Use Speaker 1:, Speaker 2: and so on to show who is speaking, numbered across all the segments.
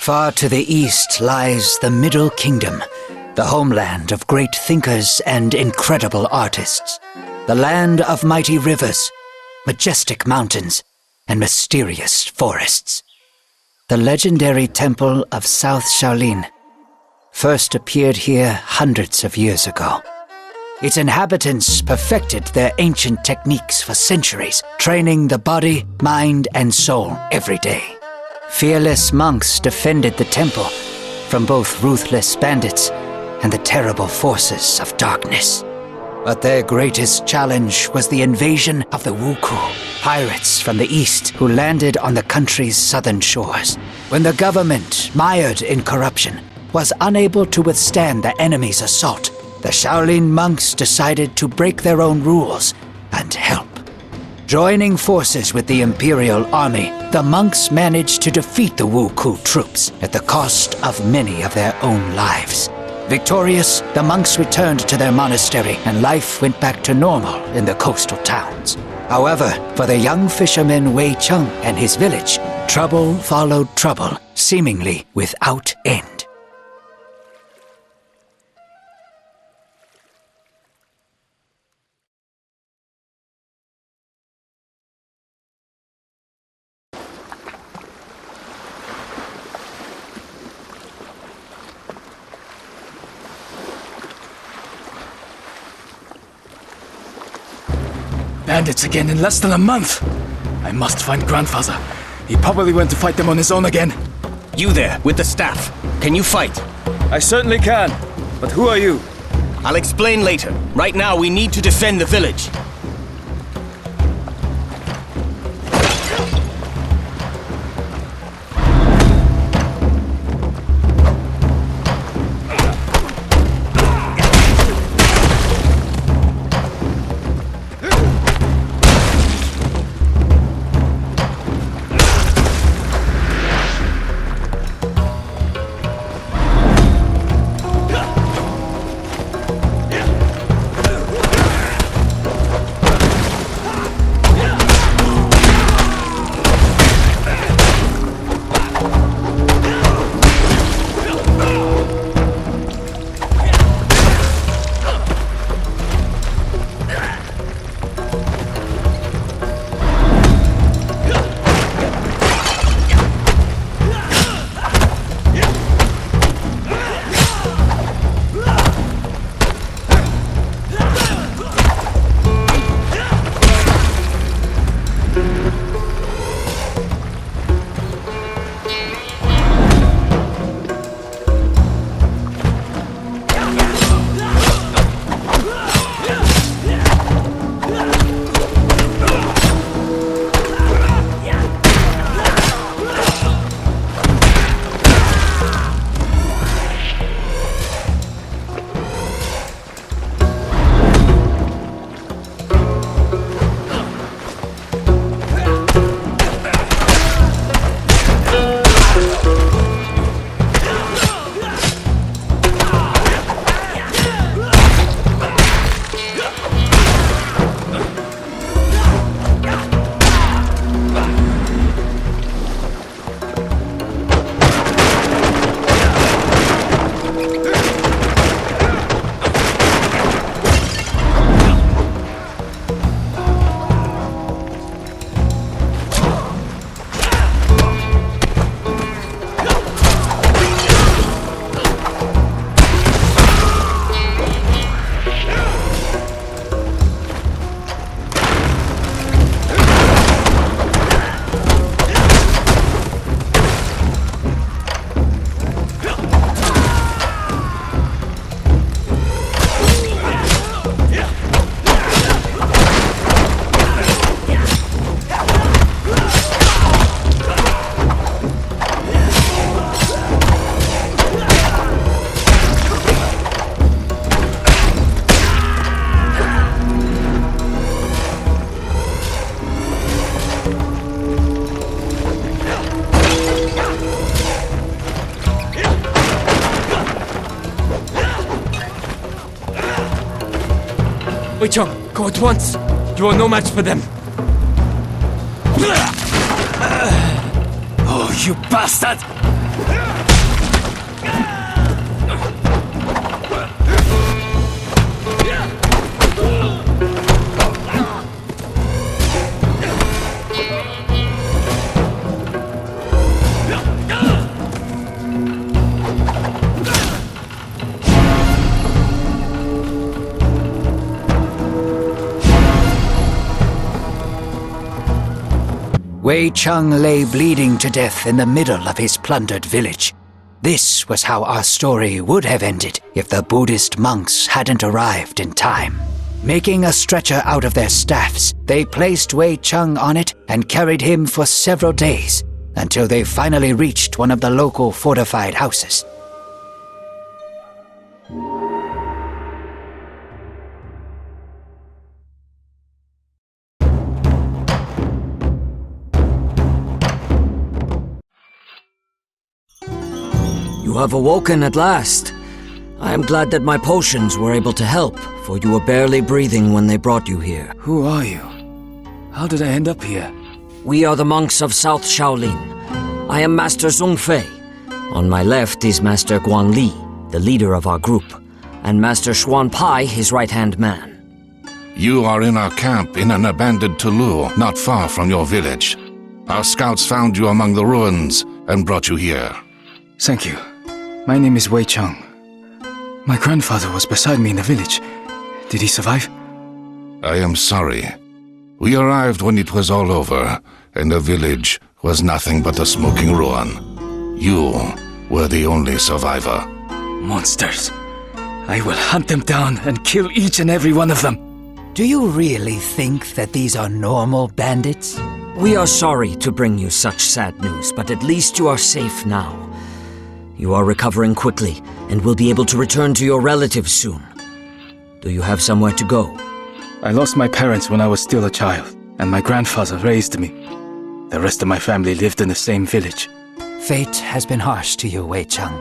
Speaker 1: Far to the east lies the Middle Kingdom, the homeland of great thinkers and incredible artists. The land of mighty rivers, majestic mountains, and mysterious forests. The legendary temple of South Shaolin first appeared here hundreds of years ago. Its inhabitants perfected their ancient techniques for centuries, training the body, mind, and soul every day. Fearless monks defended the temple from both ruthless bandits and the terrible forces of darkness. But their greatest challenge was the invasion of the Wuku, pirates from the east who landed on the country's southern shores. When the government, mired in corruption, was unable to withstand the enemy's assault, the Shaolin monks decided to break their own rules and help. Joining forces with the Imperial Army, the monks managed to defeat the Wuku troops at the cost of many of their own lives. Victorious, the monks returned to their monastery and life went back to normal in the coastal towns. However, for the young fisherman Wei Cheng and his village, trouble followed trouble, seemingly without end.
Speaker 2: Bandits again in less than a month! I must find Grandfather. He probably went to fight them on his own again.
Speaker 3: You there, with the staff. Can you fight?
Speaker 4: I certainly can. But who are you?
Speaker 3: I'll explain later. Right now, we need to defend the village.
Speaker 5: Wei Cheng, go at once! You are no match for them!
Speaker 2: Oh, you bastard!
Speaker 1: Wei Cheng lay bleeding to death in the middle of his plundered village. This was how our story would have ended if the Buddhist monks hadn't arrived in time. Making a stretcher out of their staffs, they placed Wei Cheng on it and carried him for several days, until they finally reached one of the local fortified houses.
Speaker 6: You have awoken at last. I am glad that my potions were able to help, for you were barely breathing when they brought you here.
Speaker 2: Who are you? How did I end up here?
Speaker 6: We are the monks of South Shaolin. I am Master Zhongfei. On my left is Master Guangli, the leader of our group, and Master Xuan Pai, his right-hand man.
Speaker 7: You are in our camp in an abandoned Tulu, not far from your village. Our scouts found you among the ruins and brought you here.
Speaker 2: Thank you. My name is Wei Cheng. My grandfather was beside me in the village. Did he survive?
Speaker 7: I am sorry. We arrived when it was all over, and the village was nothing but a smoking ruin. You were the only survivor.
Speaker 2: Monsters. I will hunt them down and kill each and every one of them.
Speaker 1: Do you really think that these are normal bandits?
Speaker 6: We are sorry to bring you such sad news, but at least you are safe now. You are recovering quickly and will be able to return to your relatives soon. Do you have somewhere to go?
Speaker 2: I lost my parents when I was still a child, and my grandfather raised me. The rest of my family lived in the same village.
Speaker 1: Fate has been harsh to you, Wei Cheng.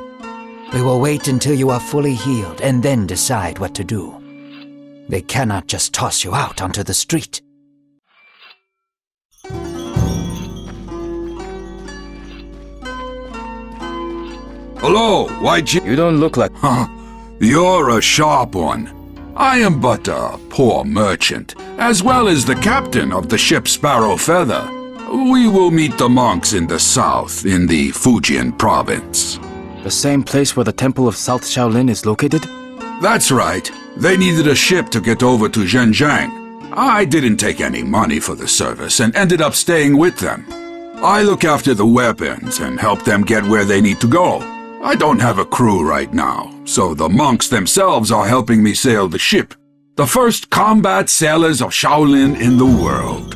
Speaker 1: We will wait until you are fully healed and then decide what to do. They cannot just toss you out onto the street.
Speaker 8: Hello,
Speaker 2: You don't look like...
Speaker 8: You're a sharp one. I am but a poor merchant, as well as the captain of the ship Sparrow Feather. We will meet the monks in the south, in the Fujian province.
Speaker 2: The same place where the temple of South Shaolin is located?
Speaker 8: That's right. They needed a ship to get over to Zhenjiang. I didn't take any money for the service and ended up staying with them. I look after the weapons and help them get where they need to go. I don't have a crew right now, so the monks themselves are helping me sail the ship. The first combat sailors of Shaolin in the world.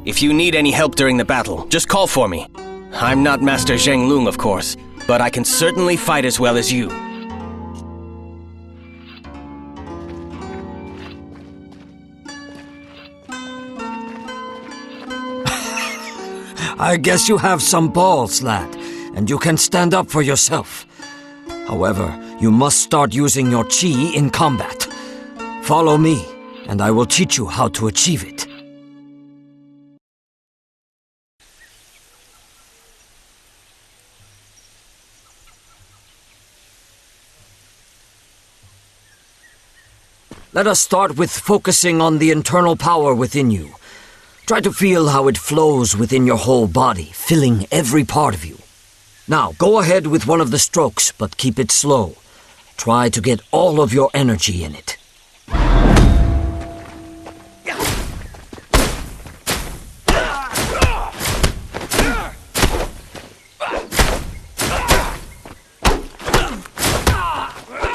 Speaker 3: If you need any help during the battle, just call for me. I'm not Master Zheng Lung, of course, but I can certainly fight as well as you.
Speaker 6: I guess you have some balls, lad, and you can stand up for yourself. However, you must start using your chi in combat. Follow me, and I will teach you how to achieve it. Let us start with focusing on the internal power within you. Try to feel how it flows within your whole body, filling every part of you. Now, go ahead with one of the strokes, but keep it slow. Try to get all of your energy in it.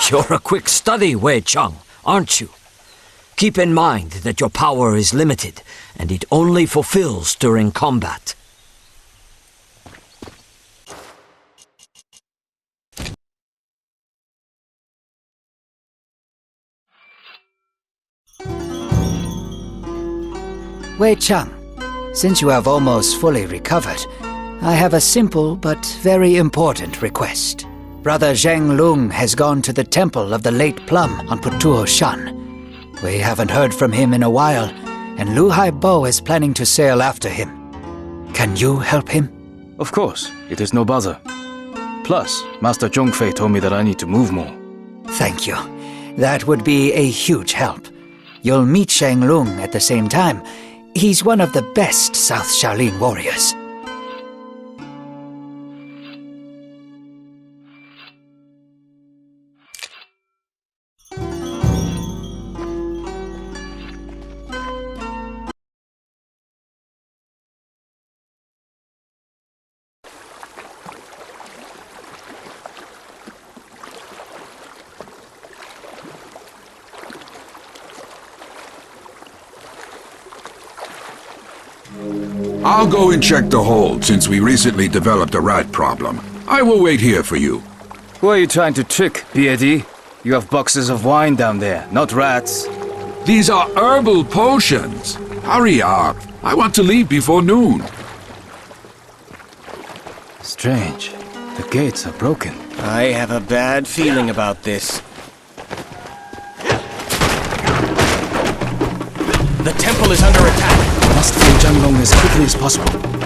Speaker 6: You're a quick study, Wei Cheng, aren't you? Keep in mind that your power is limited, and it only fulfills during combat.
Speaker 1: Wei Cheng, since you have almost fully recovered, I have a simple but very important request. Brother Zheng Lung has gone to the temple of the late Plum on Putuo Shan. We haven't heard from him in a while, and Lu Haibo is planning to sail after him. Can you help him?
Speaker 2: Of course, it is no bother. Plus, Master Zhongfei told me that I need to move more.
Speaker 1: Thank you. That would be a huge help. You'll meet Zheng Lung at the same time. He's one of the best South Shaolin warriors.
Speaker 8: I'll go and check the hold since we recently developed a rat problem. I will wait here for you.
Speaker 2: Who are you trying to trick, BAD? You have boxes of wine down there, not rats.
Speaker 8: These are herbal potions. Hurry up. I want to leave before noon.
Speaker 2: Strange. The gates are broken.
Speaker 3: I have a bad feeling about this. The temple is under attack.
Speaker 2: Must free Zhanglong as quickly as possible.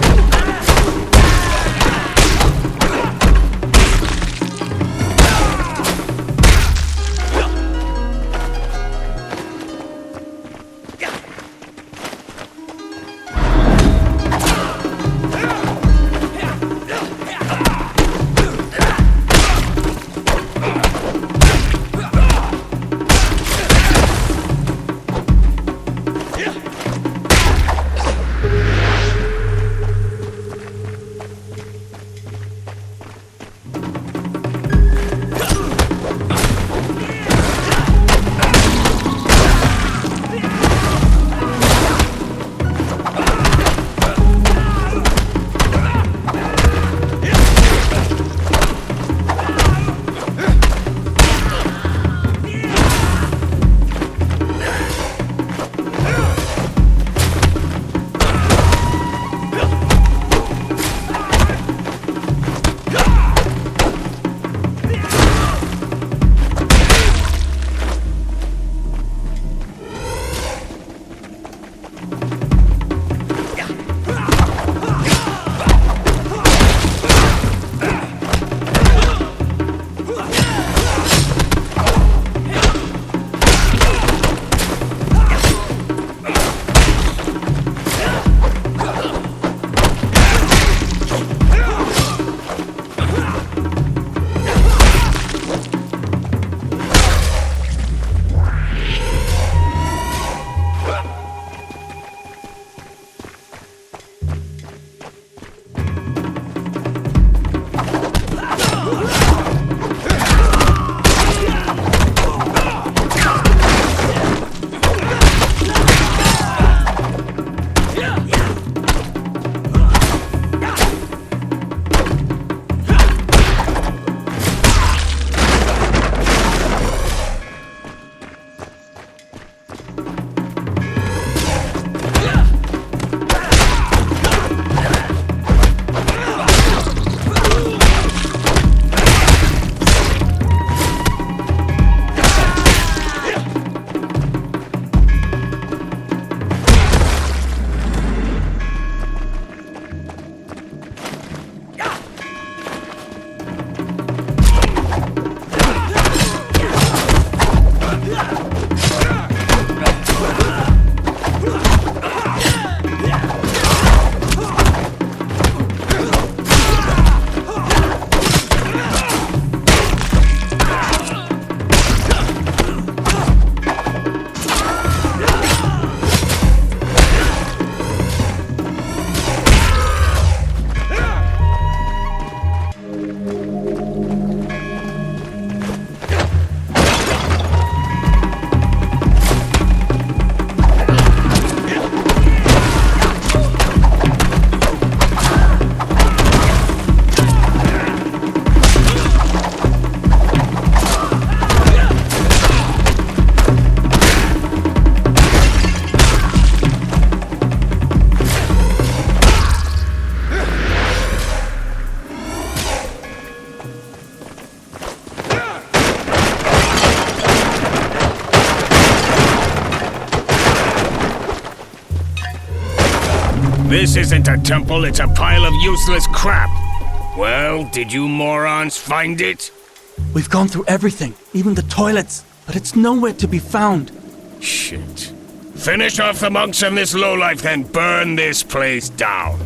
Speaker 9: This isn't a temple, it's a pile of useless crap. Well, did you morons find it?
Speaker 10: We've gone through everything, even the toilets, but it's nowhere to be found.
Speaker 9: Shit. Finish off the monks and this lowlife, then burn this place down.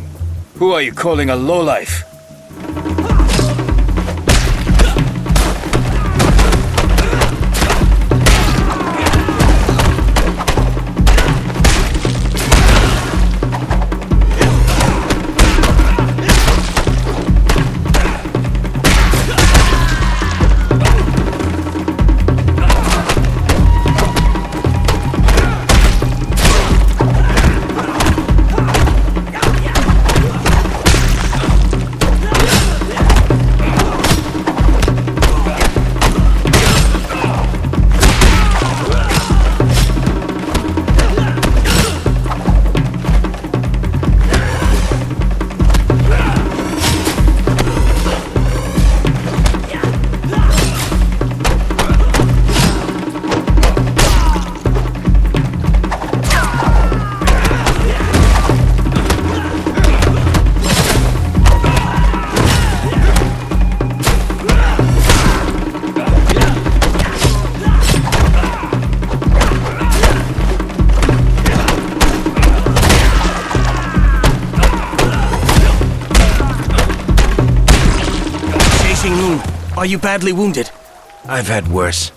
Speaker 2: Who are you calling a lowlife?
Speaker 3: Are you badly wounded?
Speaker 11: I've had worse.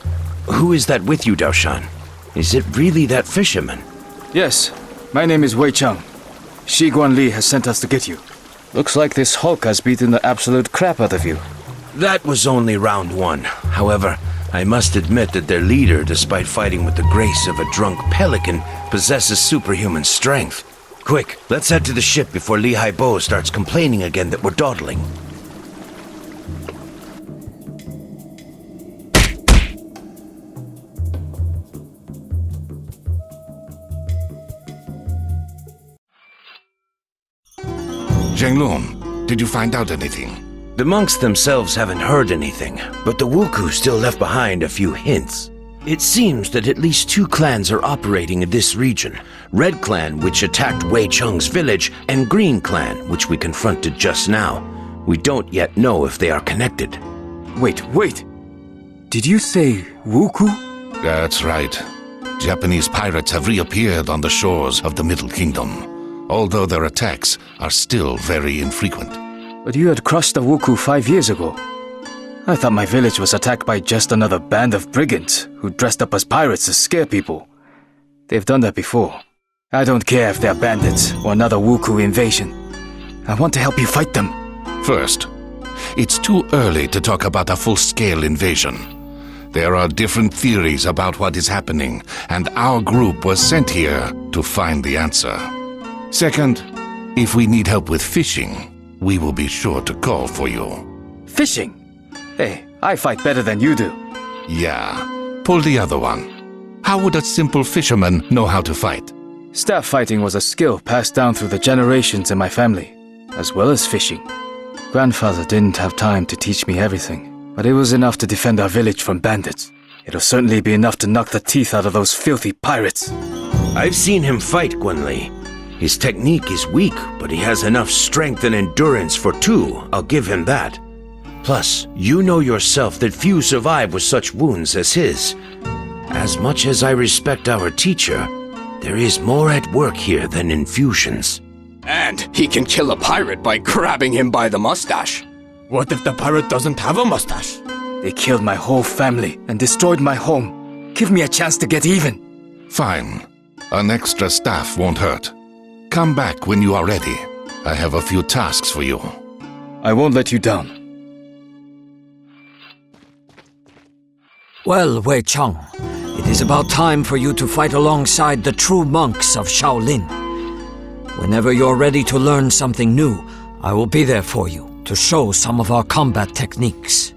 Speaker 11: Who is that with you, Daoshan? Is it really that fisherman?
Speaker 2: Yes, my name is Wei Cheng. Shi Guanli has sent us to get you. Looks like this Hulk has beaten the absolute crap out of you.
Speaker 11: That was only round one. However, I must admit that their leader, despite fighting with the grace of a drunk pelican, possesses superhuman strength. Quick, let's head to the ship before Li Haibo starts complaining again that we're dawdling.
Speaker 7: Zhenglong, did you find out anything?
Speaker 11: The monks themselves haven't heard anything, but the Wuku still left behind a few hints. It seems that at least two clans are operating in this region. Red Clan, which attacked Wei Cheng's village, and Green Clan, which we confronted just now. We don't yet know if they are connected.
Speaker 2: Wait. Did you say Wuku?
Speaker 7: That's right. Japanese pirates have reappeared on the shores of the Middle Kingdom, although their attacks are still very infrequent.
Speaker 2: But you had crushed the Wuku 5 years ago. I thought my village was attacked by just another band of brigands who dressed up as pirates to scare people. They've done that before. I don't care if they're bandits or another Wuku invasion. I want to help you fight them.
Speaker 7: First, it's too early to talk about a full-scale invasion. There are different theories about what is happening, and our group was sent here to find the answer. Second, if we need help with fishing, we will be sure to call for you.
Speaker 2: Fishing? Hey, I fight better than you do.
Speaker 7: Yeah, pull the other one. How would a simple fisherman know how to fight?
Speaker 2: Staff fighting was a skill passed down through the generations in my family, as well as fishing. Grandfather didn't have time to teach me everything, but it was enough to defend our village from bandits. It'll certainly be enough to knock the teeth out of those filthy pirates.
Speaker 11: I've seen him fight, Guanli. His technique is weak, but he has enough strength and endurance for two, I'll give him that. Plus, you know yourself that few survive with such wounds as his. As much as I respect our teacher, there is more at work here than in fusions.
Speaker 5: And he can kill a pirate by grabbing him by the mustache. What if the pirate doesn't have a mustache?
Speaker 2: They killed my whole family and destroyed my home. Give me a chance to get even.
Speaker 7: Fine. An extra staff won't hurt. Come back when you are ready. I have a few tasks for you.
Speaker 2: I won't let you down.
Speaker 6: Well, Wei Cheng, it is about time for you to fight alongside the true monks of Shaolin. Whenever you're ready to learn something new, I will be there for you to show some of our combat techniques.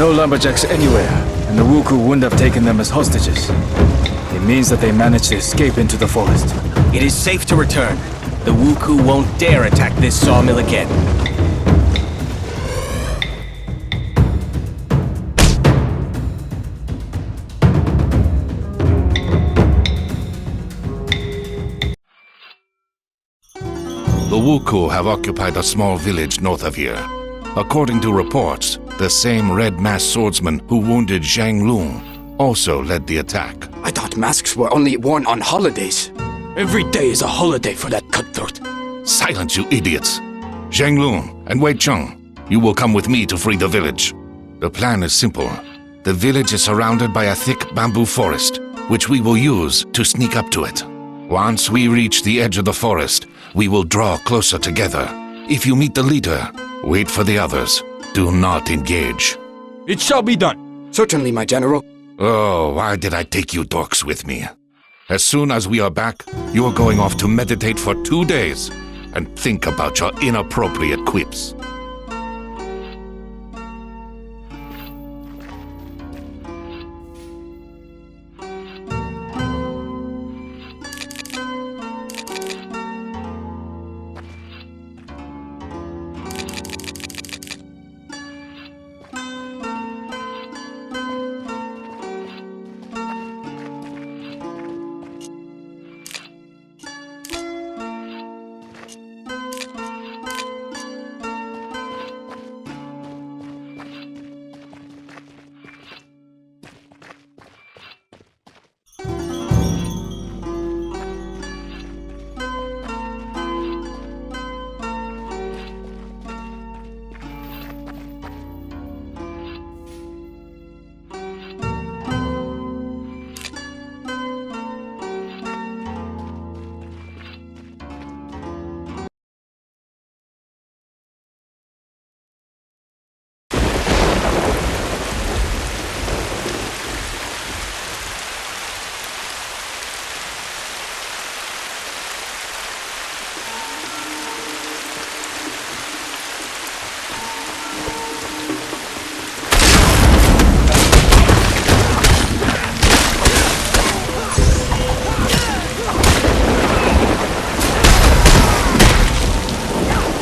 Speaker 2: No lumberjacks anywhere, and the Wuku wouldn't have taken them as hostages. It means that they managed to escape into the forest.
Speaker 3: It is safe to return. The Wuku won't dare attack this sawmill again.
Speaker 7: The Wuku have occupied a small village north of here. According to reports, the same red-masked swordsman who wounded Zhang Lung also led the attack.
Speaker 5: I thought masks were only worn on holidays. Every day is a holiday for that cutthroat.
Speaker 7: Silence, you idiots! Zhang Lung and Wei Cheng, you will come with me to free the village. The plan is simple. The village is surrounded by a thick bamboo forest, which we will use to sneak up to it. Once we reach the edge of the forest, we will draw closer together. If you meet the leader, wait for the others. Do not engage.
Speaker 4: It shall be done.
Speaker 5: Certainly, my general.
Speaker 7: Oh, why did I take you dorks with me? As soon as we are back, you are going off to meditate for 2 days and think about your inappropriate quips.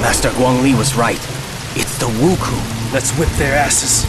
Speaker 3: Master Guangli was right. It's the Wuku.
Speaker 4: Let's whip their asses.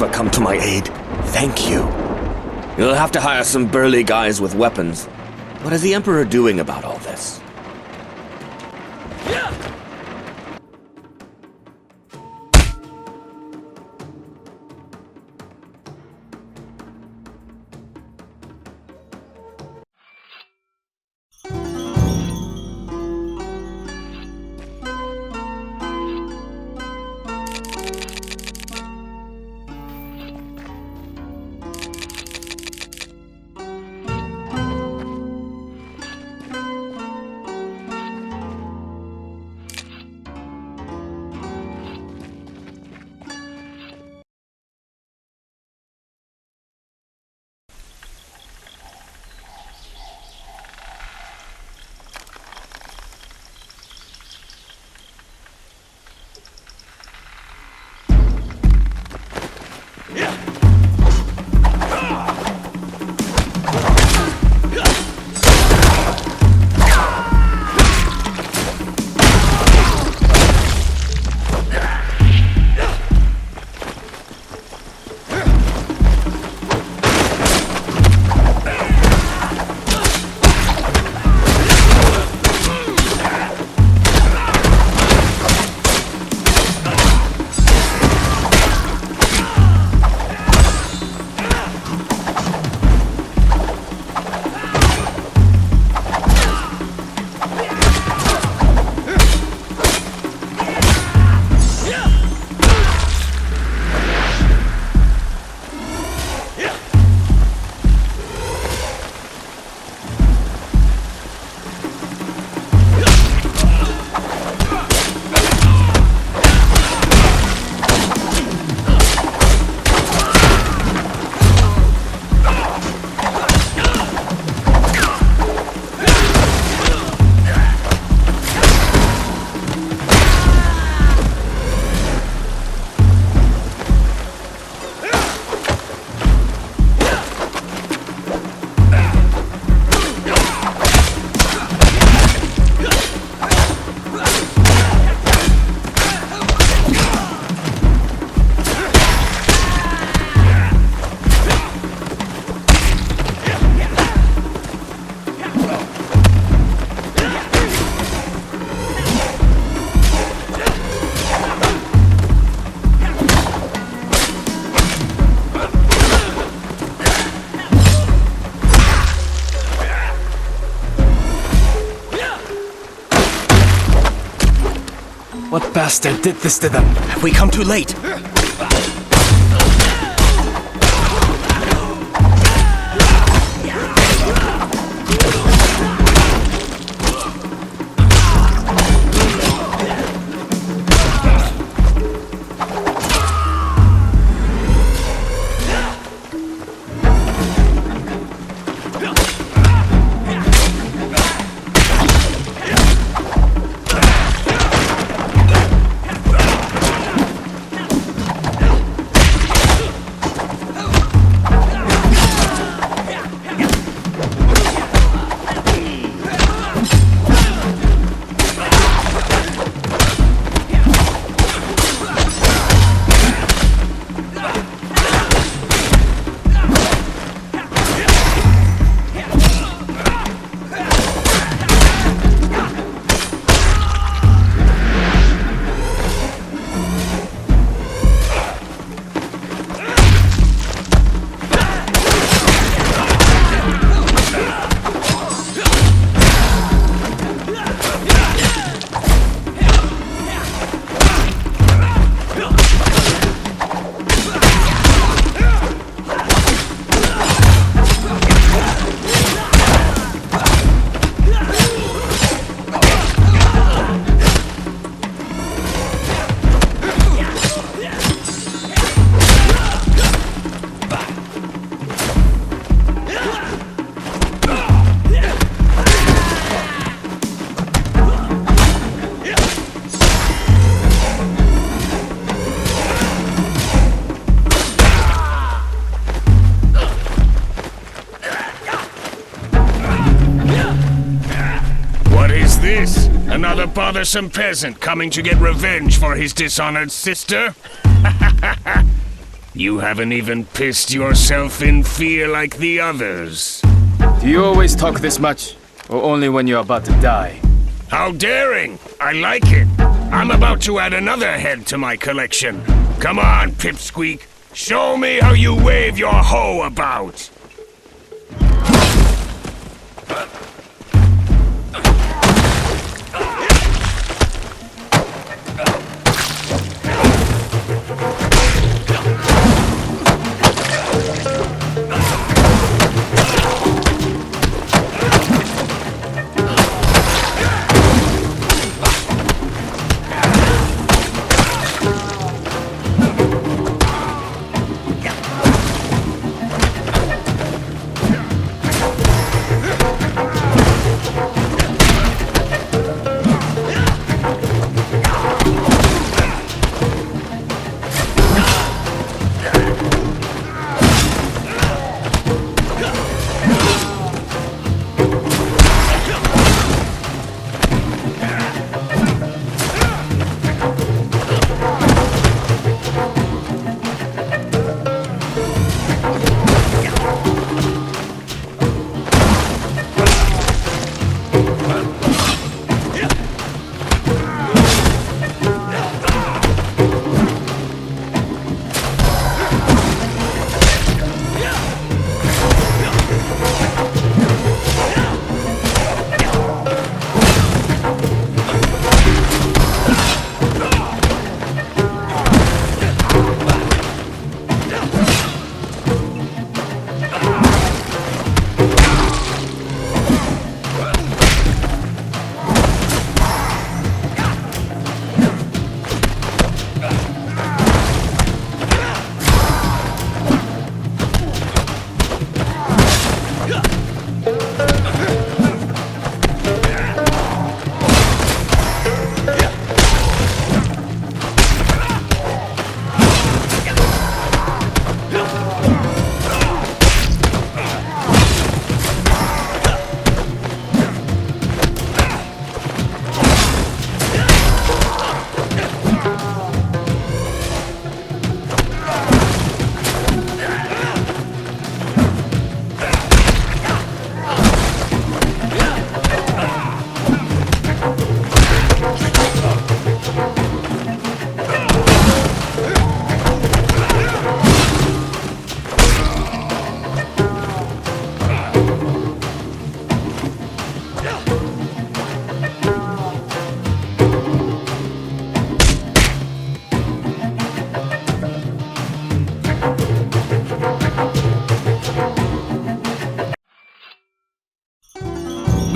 Speaker 12: ever come to my aid. Thank you. You'll have to hire some burly guys with weapons. What is the Emperor doing about all this?
Speaker 2: What bastard did this to them?
Speaker 3: Have we come too late?
Speaker 9: Another bothersome peasant coming to get revenge for his dishonored sister? You haven't even pissed yourself in fear like the others.
Speaker 2: Do you always talk this much? Or only when you're about to die?
Speaker 9: How daring! I like it. I'm about to add another head to my collection. Come on, Pipsqueak. Show me how you wave your hoe about.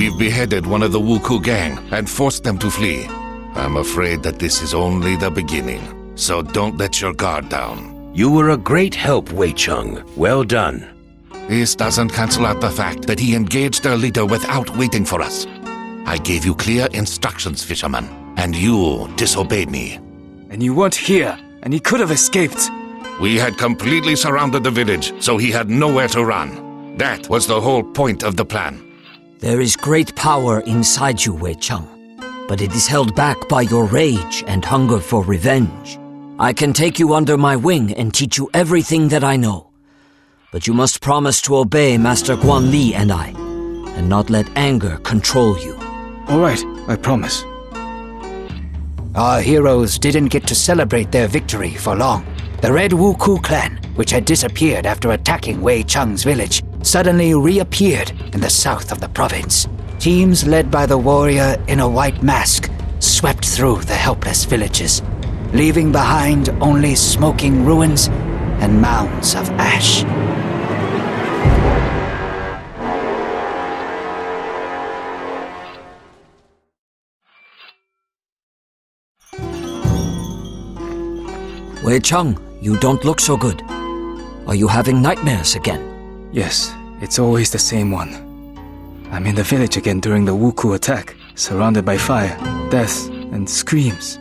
Speaker 7: We've beheaded one of the Wuku gang and forced them to flee. I'm afraid that this is only the beginning, so don't let your guard down.
Speaker 11: You were a great help, Wei Cheng. Well done.
Speaker 7: This doesn't cancel out the fact that he engaged their leader without waiting for us. I gave you clear instructions, fisherman, and you disobeyed me.
Speaker 2: And you weren't here, and he could have escaped.
Speaker 7: We had completely surrounded the village, so he had nowhere to run. That was the whole point of the plan.
Speaker 6: There is great power inside you, Wei Cheng, but it is held back by your rage and hunger for revenge. I can take you under my wing and teach you everything that I know. But you must promise to obey Master Guan Li and I, and not let anger control you.
Speaker 2: All right, I promise.
Speaker 1: Our heroes didn't get to celebrate their victory for long. The Red Wuku clan, which had disappeared after attacking Wei Cheng's village, suddenly reappeared in the south of the province. Teams led by the warrior in a white mask swept through the helpless villages, leaving behind only smoking ruins and mounds of ash.
Speaker 6: Wei Cheng, you don't look so good. Are you having nightmares again?
Speaker 2: Yes, it's always the same one. I'm in the village again during the Wuku attack, surrounded by fire, death, and screams.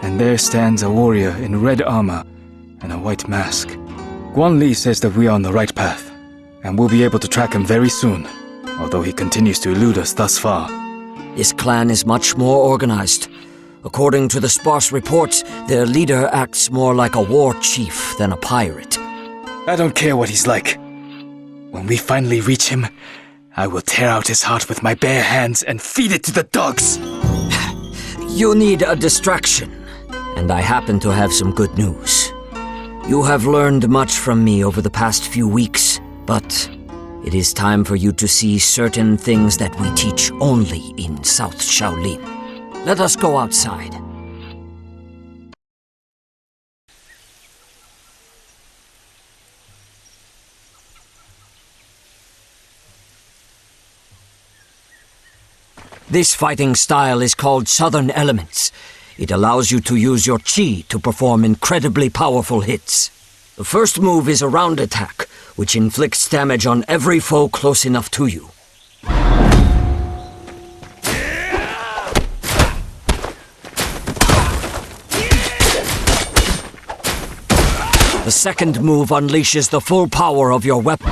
Speaker 2: And there stands a warrior in red armor and a white mask. Guan Li says that we are on the right path, and we'll be able to track him very soon, although he continues to elude us thus far.
Speaker 6: This clan is much more organized. According to the sparse reports, their leader acts more like a war chief than a pirate.
Speaker 2: I don't care what he's like. When we finally reach him, I will tear out his heart with my bare hands and feed it to the dogs.
Speaker 6: You need a distraction, and I happen to have some good news. You have learned much from me over the past few weeks, but it is time for you to see certain things that we teach only in South Shaolin. Let us go outside. This fighting style is called Southern Elements. It allows you to use your chi to perform incredibly powerful hits. The first move is a round attack, which inflicts damage on every foe close enough to you. The second move unleashes the full power of your weapon.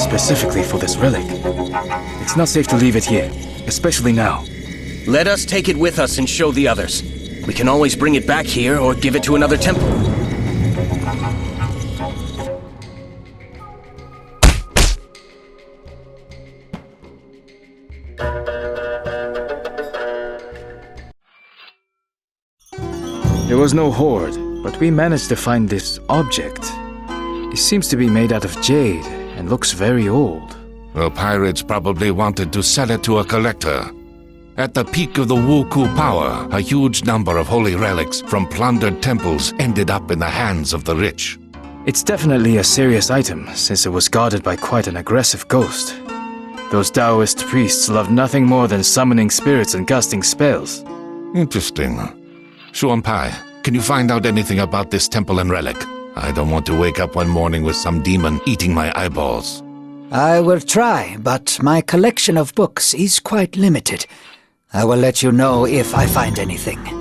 Speaker 2: specifically for this relic. It's not safe to leave it here, especially now.
Speaker 3: Let us take it with us and show the others. We can always bring it back here or give it to another temple.
Speaker 2: There was no hoard, but we managed to find this object. It seems to be made out of jade and looks very old.
Speaker 7: The pirates probably wanted to sell it to a collector. At the peak of the Wuku power, a huge number of holy relics from plundered temples ended up in the hands of the rich.
Speaker 2: It's definitely a serious item, since it was guarded by quite an aggressive ghost. Those Taoist priests love nothing more than summoning spirits and casting spells.
Speaker 7: Interesting. Shuanpai, can you find out anything about this temple and relic? I don't want to wake up one morning with some demon eating my eyeballs.
Speaker 1: I will try, but my collection of books is quite limited. I will let you know if I find anything.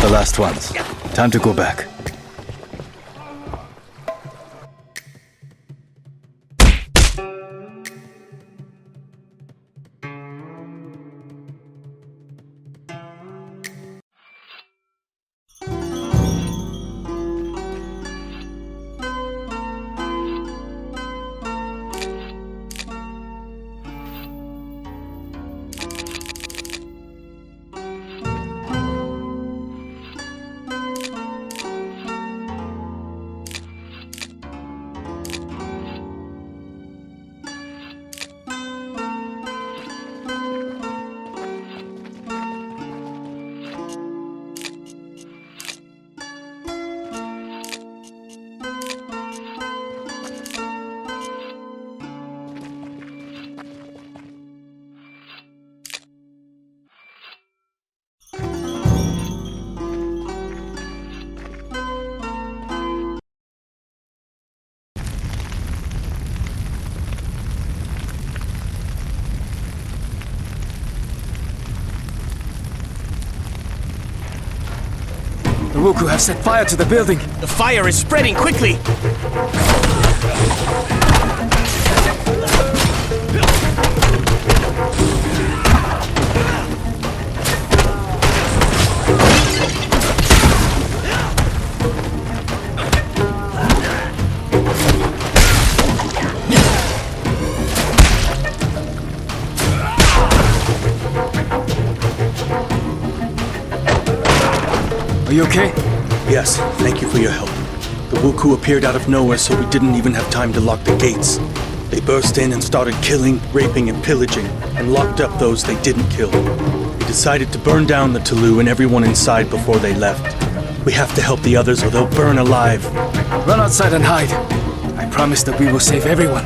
Speaker 2: the last ones. Time to go back.
Speaker 10: The Wuku have set fire to the building.
Speaker 3: The fire is spreading quickly!
Speaker 2: Are you okay?
Speaker 10: Yes, thank you for your help. The Wuku appeared out of nowhere, so we didn't even have time to lock the gates. They burst in and started killing, raping, and pillaging, and locked up those they didn't kill. We decided to burn down the Tulu and everyone inside before they left. We have to help the others or they'll burn alive.
Speaker 2: Run outside and hide. I promise that we will save everyone.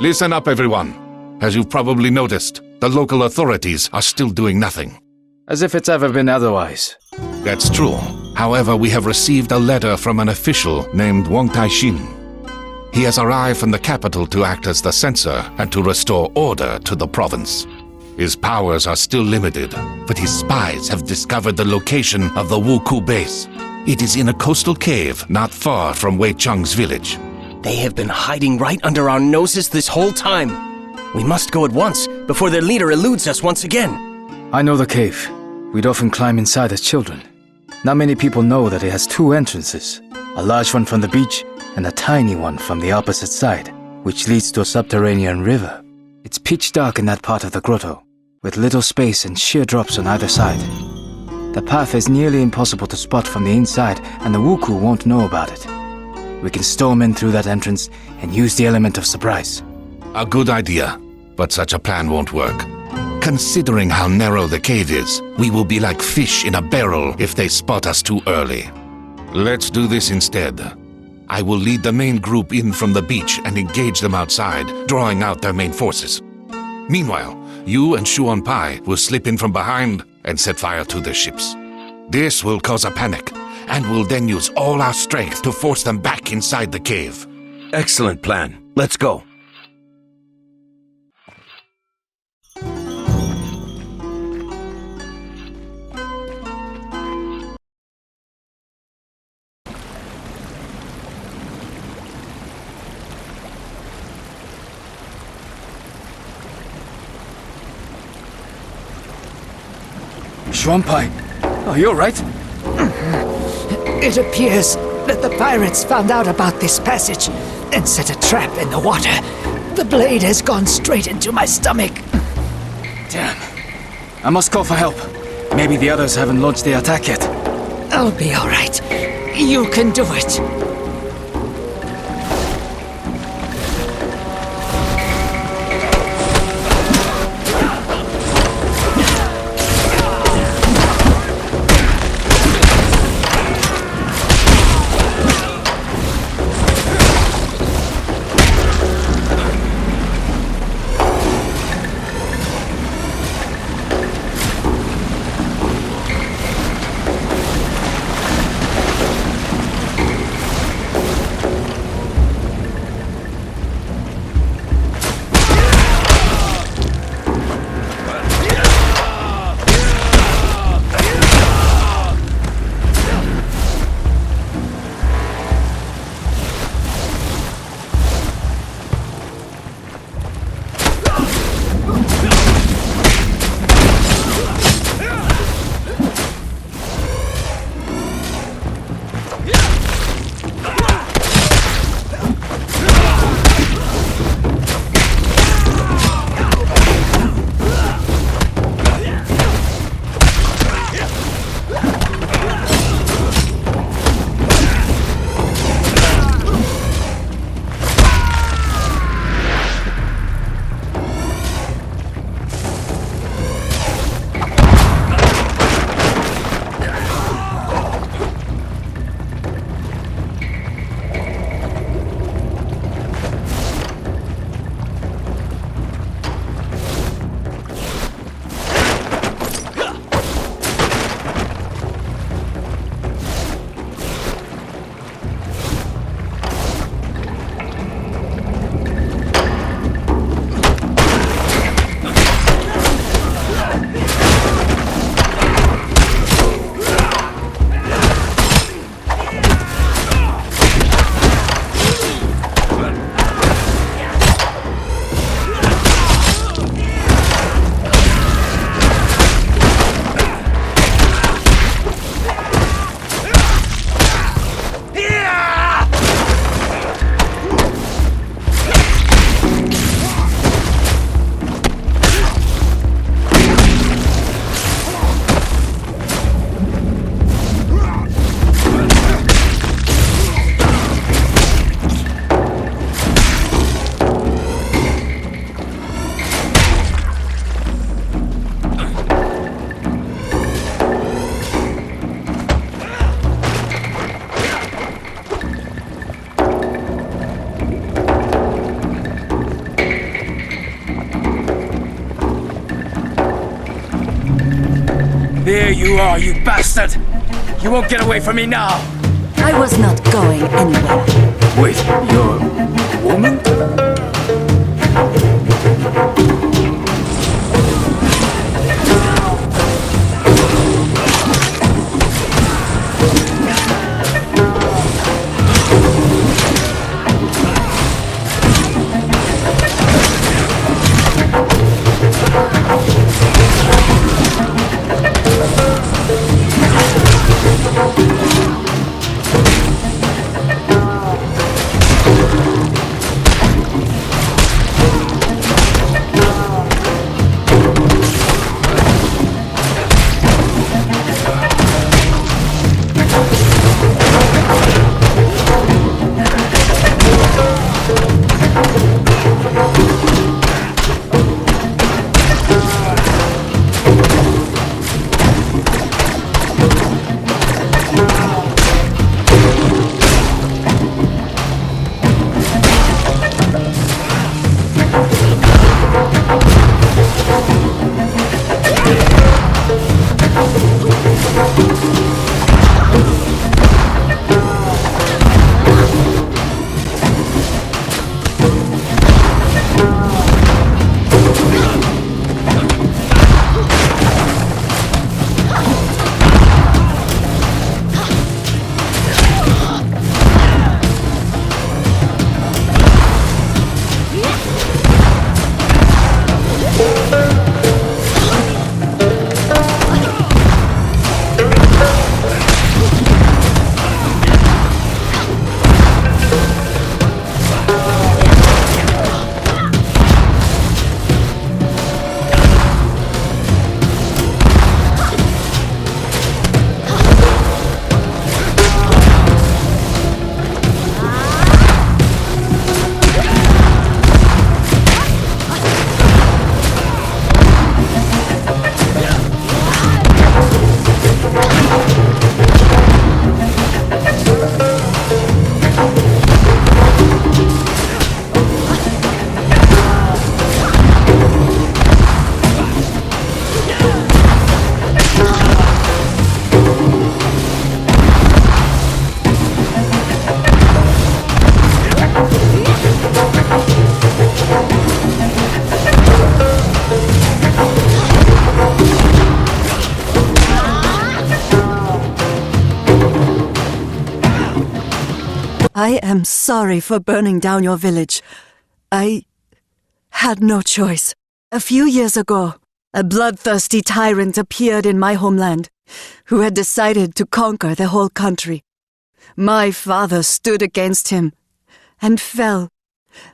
Speaker 7: Listen up, everyone. As you've probably noticed, the local authorities are still doing nothing.
Speaker 2: As if it's ever been otherwise.
Speaker 7: That's true. However, we have received a letter from an official named Wang Taixin. He has arrived from the capital to act as the censor and to restore order to the province. His powers are still limited, but his spies have discovered the location of the Wuku base. It is in a coastal cave not far from Wei Cheng's village.
Speaker 3: They have been hiding right under our noses this whole time. We must go at once, before their leader eludes us once again.
Speaker 2: I know the cave. We'd often climb inside as children. Not many people know that it has two entrances. A large one from the beach, and a tiny one from the opposite side, which leads to a subterranean river. It's pitch dark in that part of the grotto, with little space and sheer drops on either side. The path is nearly impossible to spot from the inside, and the Wuku won't know about it. We can storm in through that entrance and use the element of surprise.
Speaker 7: A good idea, but such a plan won't work. Considering how narrow the cave is, we will be like fish in a barrel if they spot us too early. Let's do this instead. I will lead the main group in from the beach and engage them outside, drawing out their main forces. Meanwhile, you and Shuan Pai will slip in from behind and set fire to their ships. This will cause a panic, and we'll then use all our strength to force them back inside the cave.
Speaker 11: Excellent plan. Let's go.
Speaker 2: Shuanpai, are you alright?
Speaker 1: It appears that the pirates found out about this passage and set a trap in the water. The blade has gone straight into my stomach.
Speaker 2: Damn. I must call for help. Maybe the others haven't launched the attack yet.
Speaker 1: I'll be alright. You can do it.
Speaker 4: There you are, you bastard! You won't get away from me now!
Speaker 13: I was not going anywhere.
Speaker 2: Wait, you're a woman?
Speaker 13: I am sorry for burning down your village. I had no choice. A few years ago, a bloodthirsty tyrant appeared in my homeland, who had decided to conquer the whole country. My father stood against him and fell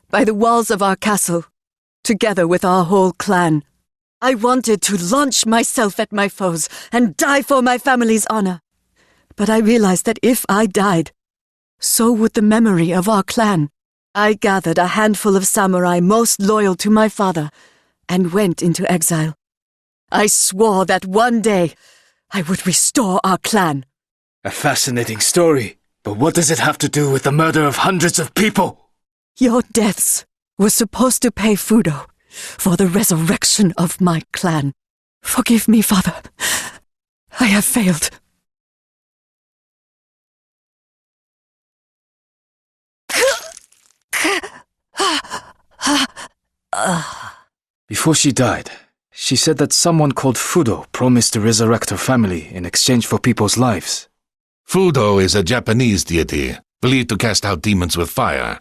Speaker 13: by the walls of our castle, together with our whole clan. I wanted to launch myself at my foes and die for my family's honor. But I realized that if I died, so would the memory of our clan. I gathered a handful of samurai most loyal to my father and went into exile. I swore that one day I would restore our clan.
Speaker 2: A fascinating story, but what does it have to do with the murder of hundreds of people?
Speaker 13: Your deaths were supposed to pay Fudo for the resurrection of my clan. Forgive me, father. I have failed.
Speaker 2: Before she died, she said that someone called Fudo promised to resurrect her family in exchange for people's lives.
Speaker 7: Fudo is a Japanese deity, believed to cast out demons with fire.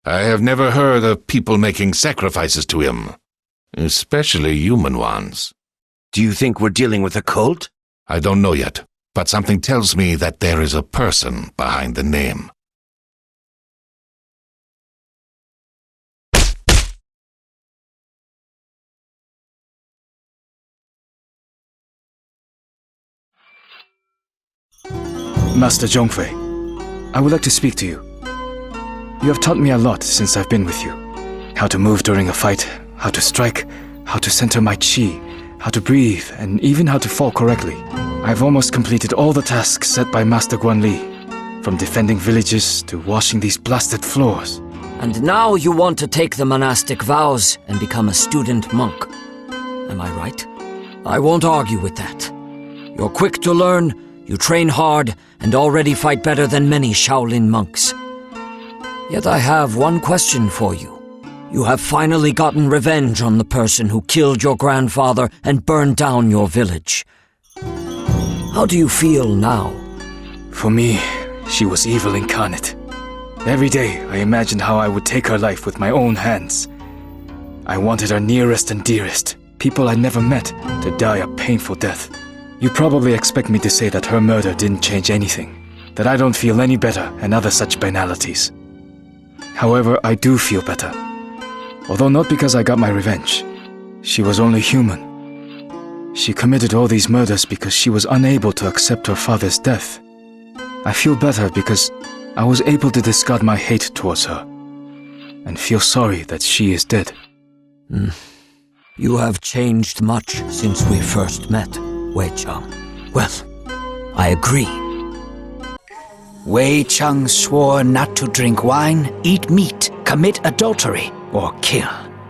Speaker 7: I have never heard of people making sacrifices to him, especially human ones.
Speaker 11: Do you think we're dealing with a cult?
Speaker 7: I don't know yet, but something tells me that there is a person behind the name.
Speaker 2: Master Zhongfei, I would like to speak to you. You have taught me a lot since I've been with you. How to move during a fight, how to strike, how to center my chi, how to breathe, and even how to fall correctly. I've almost completed all the tasks set by Master Guanli, from defending villages to washing these blasted floors.
Speaker 6: And now you want to take the monastic vows and become a student monk. Am I right? I won't argue with that. You're quick to learn, you train hard, and already fight better than many Shaolin monks. Yet I have one question for you. You have finally gotten revenge on the person who killed your grandfather and burned down your village. How do you feel now?
Speaker 2: For me, she was evil incarnate. Every day, I imagined how I would take her life with my own hands. I wanted her nearest and dearest, people I never met, to die a painful death. You probably expect me to say that her murder didn't change anything, that I don't feel any better, and other such banalities. However, I do feel better. Although not because I got my revenge. She was only human. She committed all these murders because she was unable to accept her father's death. I feel better because I was able to discard my hate towards her, and feel sorry that she is dead.
Speaker 6: You have changed much since we first met, Wei Chang. Well, I agree.
Speaker 1: Wei Chang swore not to drink wine, eat meat, commit adultery, or kill.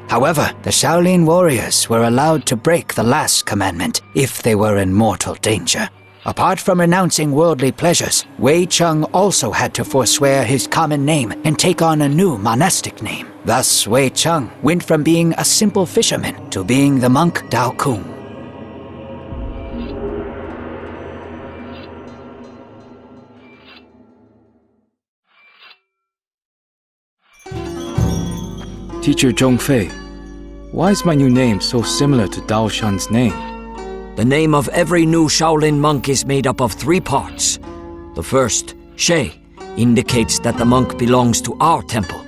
Speaker 1: However, the Shaolin warriors were allowed to break the last commandment if they were in mortal danger. Apart from renouncing worldly pleasures, Wei Chang also had to forswear his common name and take on a new monastic name. Thus, Wei Chang went from being a simple fisherman to being the monk Dao Kung.
Speaker 2: Teacher Zhongfei, why is my new name so similar to Dao Shan's name?
Speaker 6: The name of every new Shaolin monk is made up of 3 parts. The first, She, indicates that the monk belongs to our temple.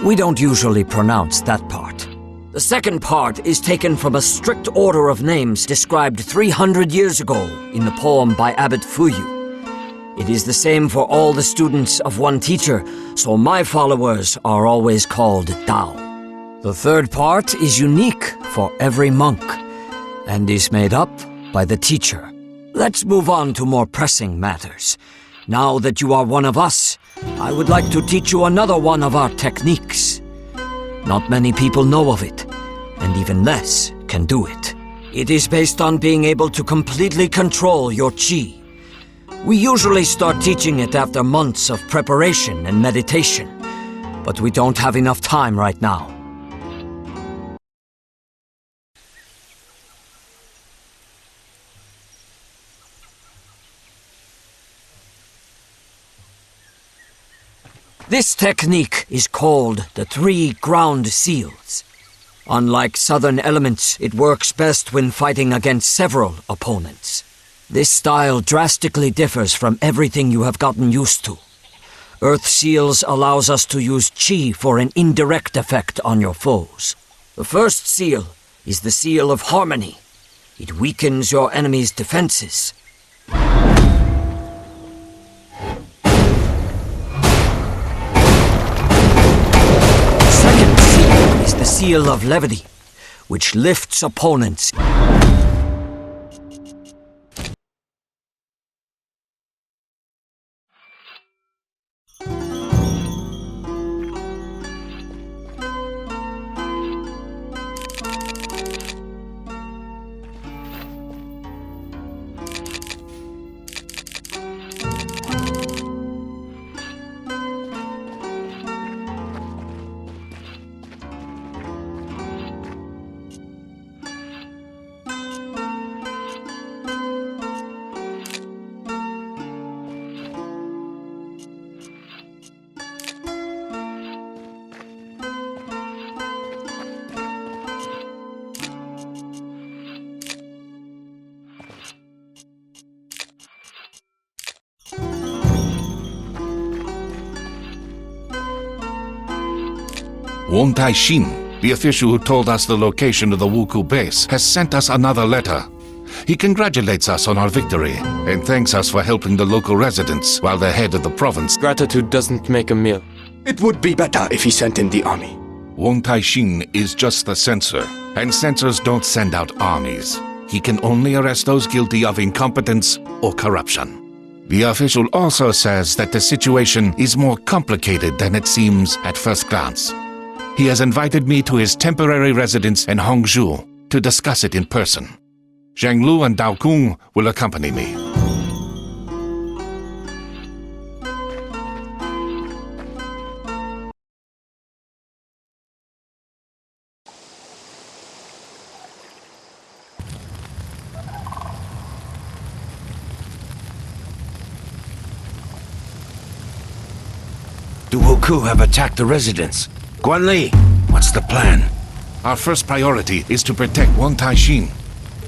Speaker 6: We don't usually pronounce that part. The second part is taken from a strict order of names described 300 years ago in the poem by Abbot Fuyu. It is the same for all the students of one teacher, so my followers are always called Dao. The third part is unique for every monk, and is made up by the teacher. Let's move on to more pressing matters. Now that you are one of us, I would like to teach you another one of our techniques. Not many people know of it, and even less can do it. It is based on being able to completely control your chi. We usually start teaching it after months of preparation and meditation, but we don't have enough time right now. This technique is called the 3 ground seals. Unlike southern elements, it works best when fighting against several opponents. This style drastically differs from everything you have gotten used to. Earth Seals allows us to use chi for an indirect effect on your foes. The first seal is the seal of harmony. It weakens your enemy's defenses. The second seal is the seal of levity, which lifts opponents.
Speaker 7: Wong Tai-shin, the official who told us the location of the Wuku base, has sent us another letter. He congratulates us on our victory and thanks us for helping the local residents while the head of the province.
Speaker 5: Gratitude doesn't make a meal.
Speaker 10: It would be better if he sent in the army.
Speaker 7: Wong Tai-shin is just the censor, and censors don't send out armies. He can only arrest those guilty of incompetence or corruption. The official also says that the situation is more complicated than it seems at first glance. He has invited me to his temporary residence in Hongzhou to discuss it in person. Zhang Lu and Dao Kung will accompany me.
Speaker 11: The Wuku have attacked the residence. Guanli, what's the plan?
Speaker 7: Our first priority is to protect Wang Taixin.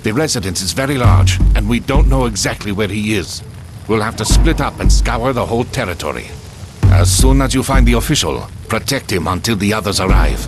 Speaker 7: The residence is very large, and we don't know exactly where he is. We'll have to split up and scour the whole territory. As soon as you find the official, protect him until the others arrive.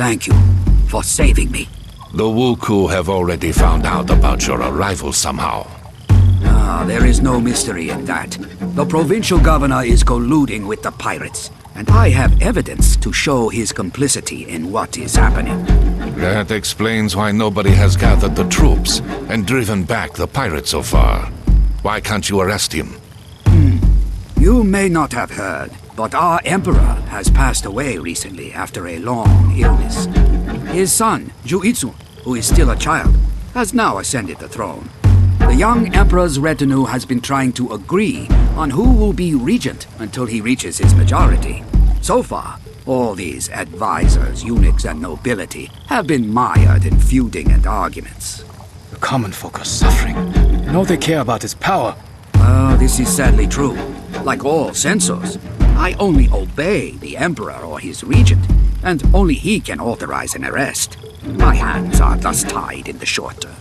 Speaker 1: Thank you for saving me.
Speaker 7: The Wuku have already found out about your arrival somehow.
Speaker 1: There is no mystery in that. The provincial governor is colluding with the pirates, and I have evidence to show his complicity in what is happening.
Speaker 7: That explains why nobody has gathered the troops and driven back the pirates so far. Why can't you arrest him?
Speaker 1: You may not have heard, but our emperor has passed away recently after a long illness. His son, Juitsu, who is still a child, has now ascended the throne. The young emperor's retinue has been trying to agree on who will be regent until he reaches his majority. So far, all these advisors, eunuchs, and nobility have been mired in feuding and arguments.
Speaker 2: The common folk are suffering, and all they care about is power.
Speaker 1: This is sadly true. Like all censors, I only obey the emperor or his regent, and only he can authorize an arrest. My hands are thus tied in the short term.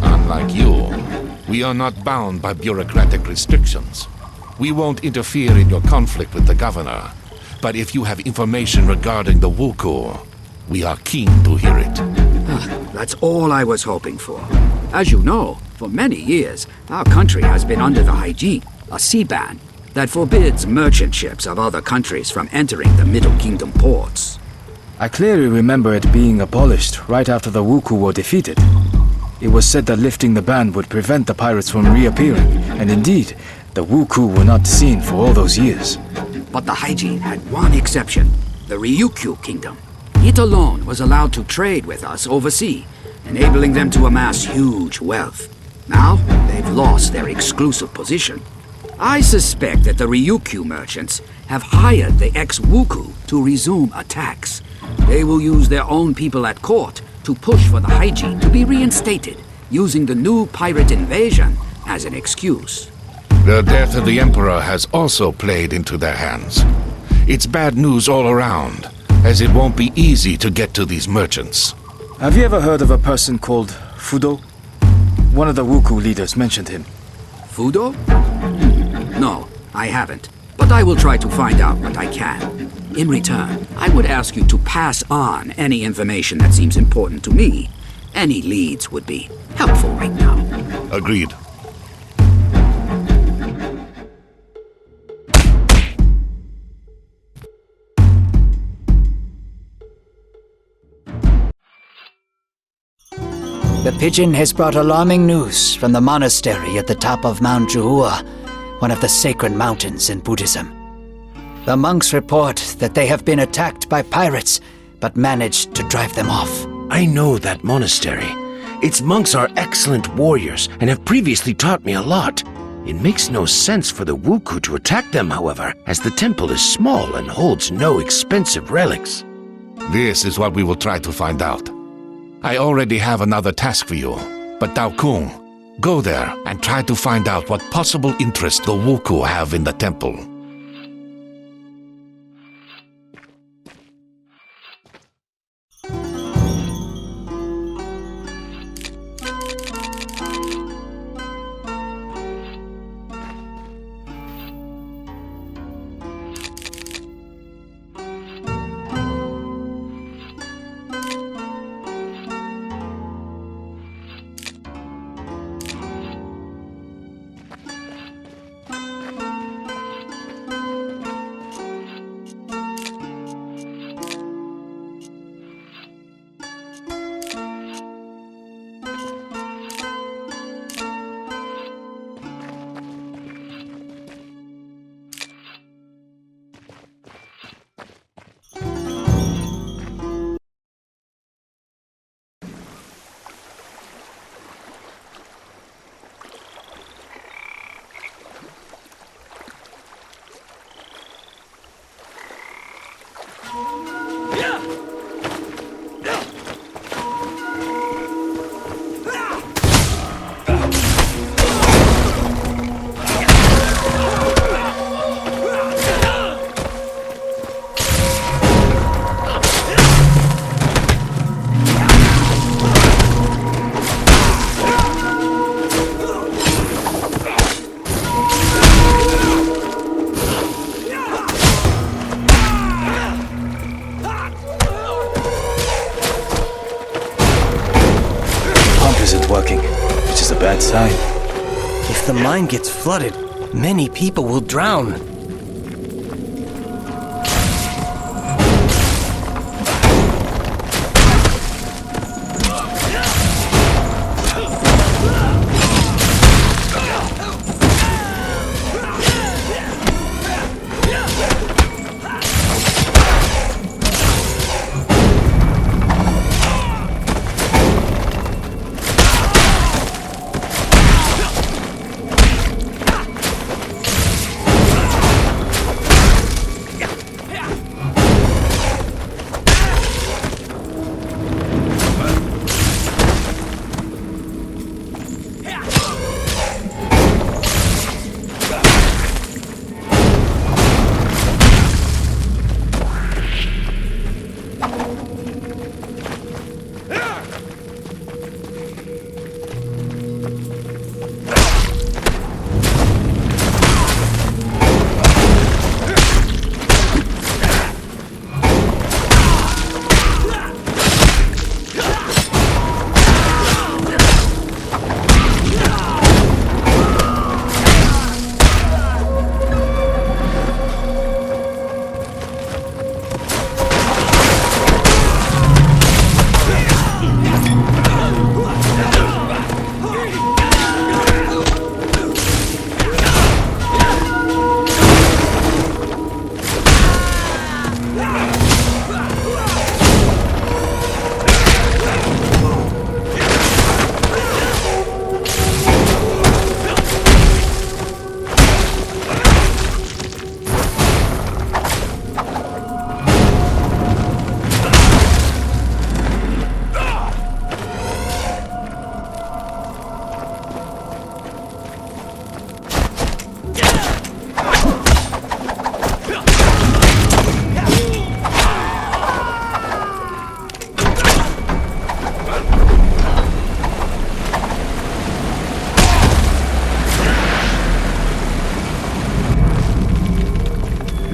Speaker 7: Unlike you, we are not bound by bureaucratic restrictions. We won't interfere in your conflict with the governor. But if you have information regarding the Wuku, we are keen to hear it.
Speaker 1: That's all I was hoping for. As you know, for many years, our country has been under the Haiji, a sea ban that forbids merchant ships of other countries from entering the Middle Kingdom ports.
Speaker 2: I clearly remember it being abolished right after the Wuku were defeated. It was said that lifting the ban would prevent the pirates from reappearing, and indeed, the Wuku were not seen for all those years.
Speaker 1: But the Haiji had one exception, the Ryukyu Kingdom. It alone was allowed to trade with us overseas, enabling them to amass huge wealth. Now, they've lost their exclusive position. I suspect that the Ryukyu merchants have hired the ex-Wuku to resume attacks. They will use their own people at court to push for the Haiji to be reinstated, using the new pirate invasion as an excuse.
Speaker 7: The death of the Emperor has also played into their hands. It's bad news all around, as it won't be easy to get to these merchants.
Speaker 2: Have you ever heard of a person called Fudo? One of the Wuku leaders mentioned him.
Speaker 1: Fudo? No, I haven't. But I will try to find out what I can. In return, I would ask you to pass on any information that seems important to me. Any leads would be helpful right now.
Speaker 7: Agreed.
Speaker 1: The pigeon has brought alarming news from the monastery at the top of Mount Juhua, one of the sacred mountains in Buddhism. The monks report that they have been attacked by pirates, but managed to drive them off.
Speaker 11: I know that monastery. Its monks are excellent warriors and have previously taught me a lot. It makes no sense for the Wuku to attack them, however, as the temple is small and holds no expensive relics.
Speaker 7: This is what we will try to find out. I already have another task for you, but Dao Kung, go there and try to find out what possible interest the Wuku have in the temple.
Speaker 3: the mine gets flooded, many people will drown.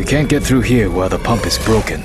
Speaker 2: We can't get through here while the pump is broken.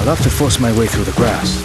Speaker 2: I'll have to force my way through the grass.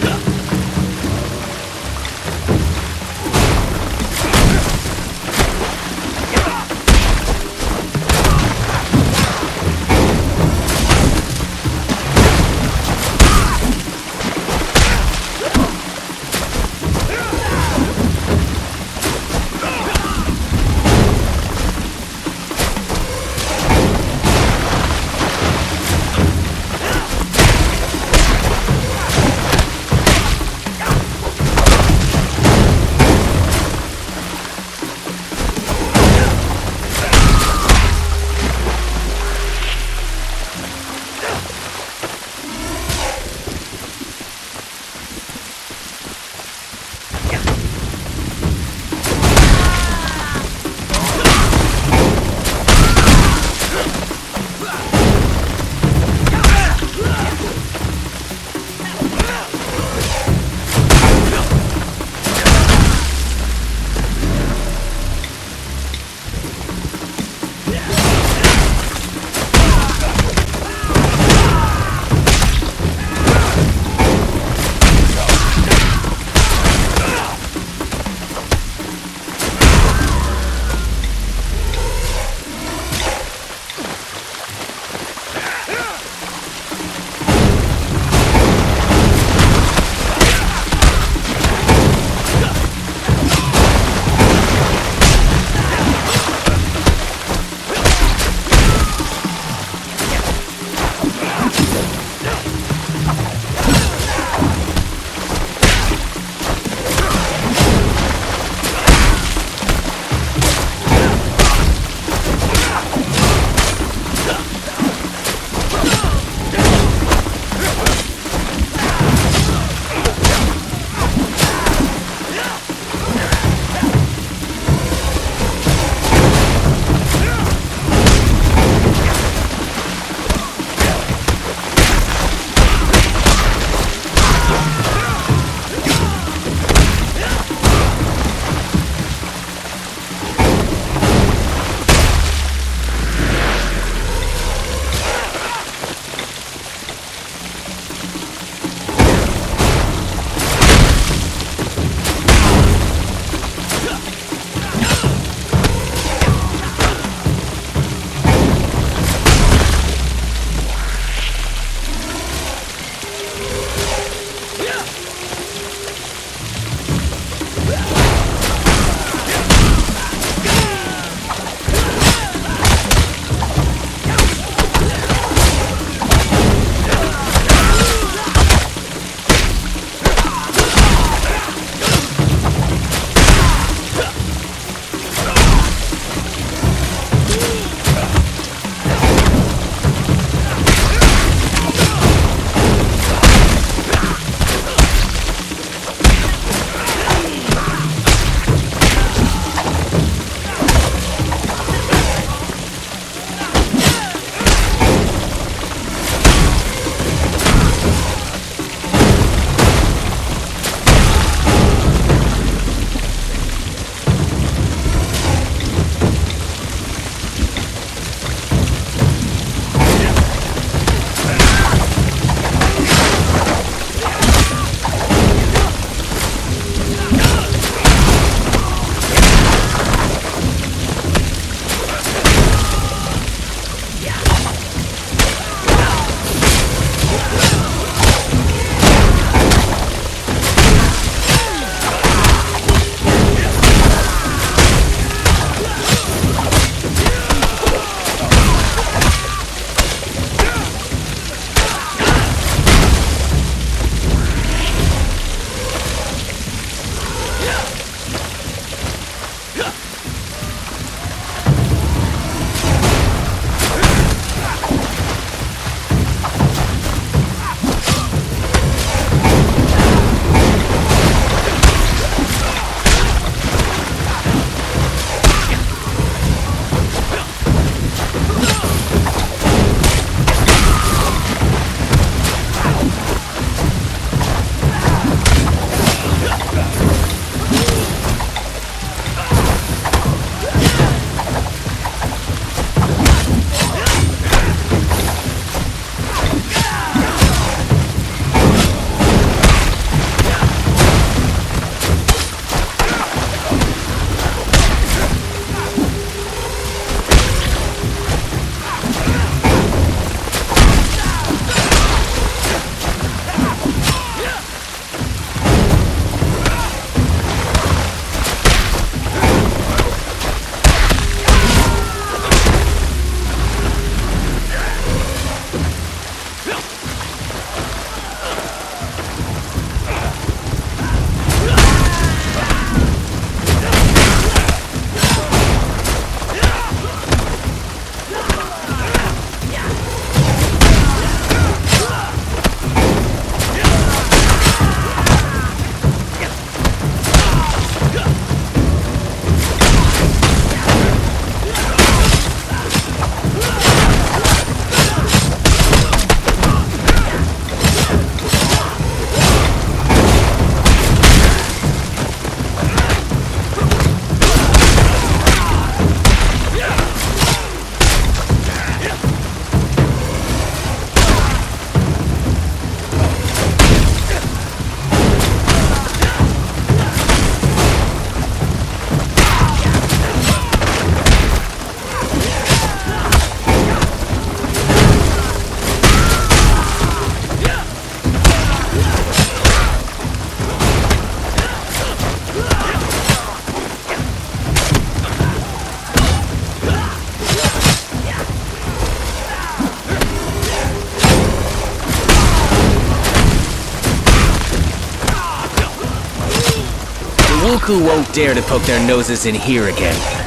Speaker 3: Wuku won't dare to poke their noses in here again.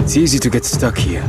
Speaker 2: It's easy to get stuck here.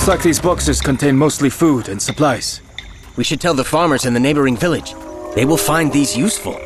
Speaker 2: Looks like these boxes contain mostly food and supplies.
Speaker 3: We should tell the farmers in the neighboring village. They will find these useful.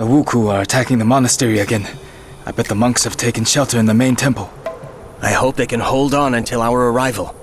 Speaker 2: Wuku are attacking the monastery again. I bet the monks have taken shelter in the main temple.
Speaker 3: I hope they can hold on until our arrival.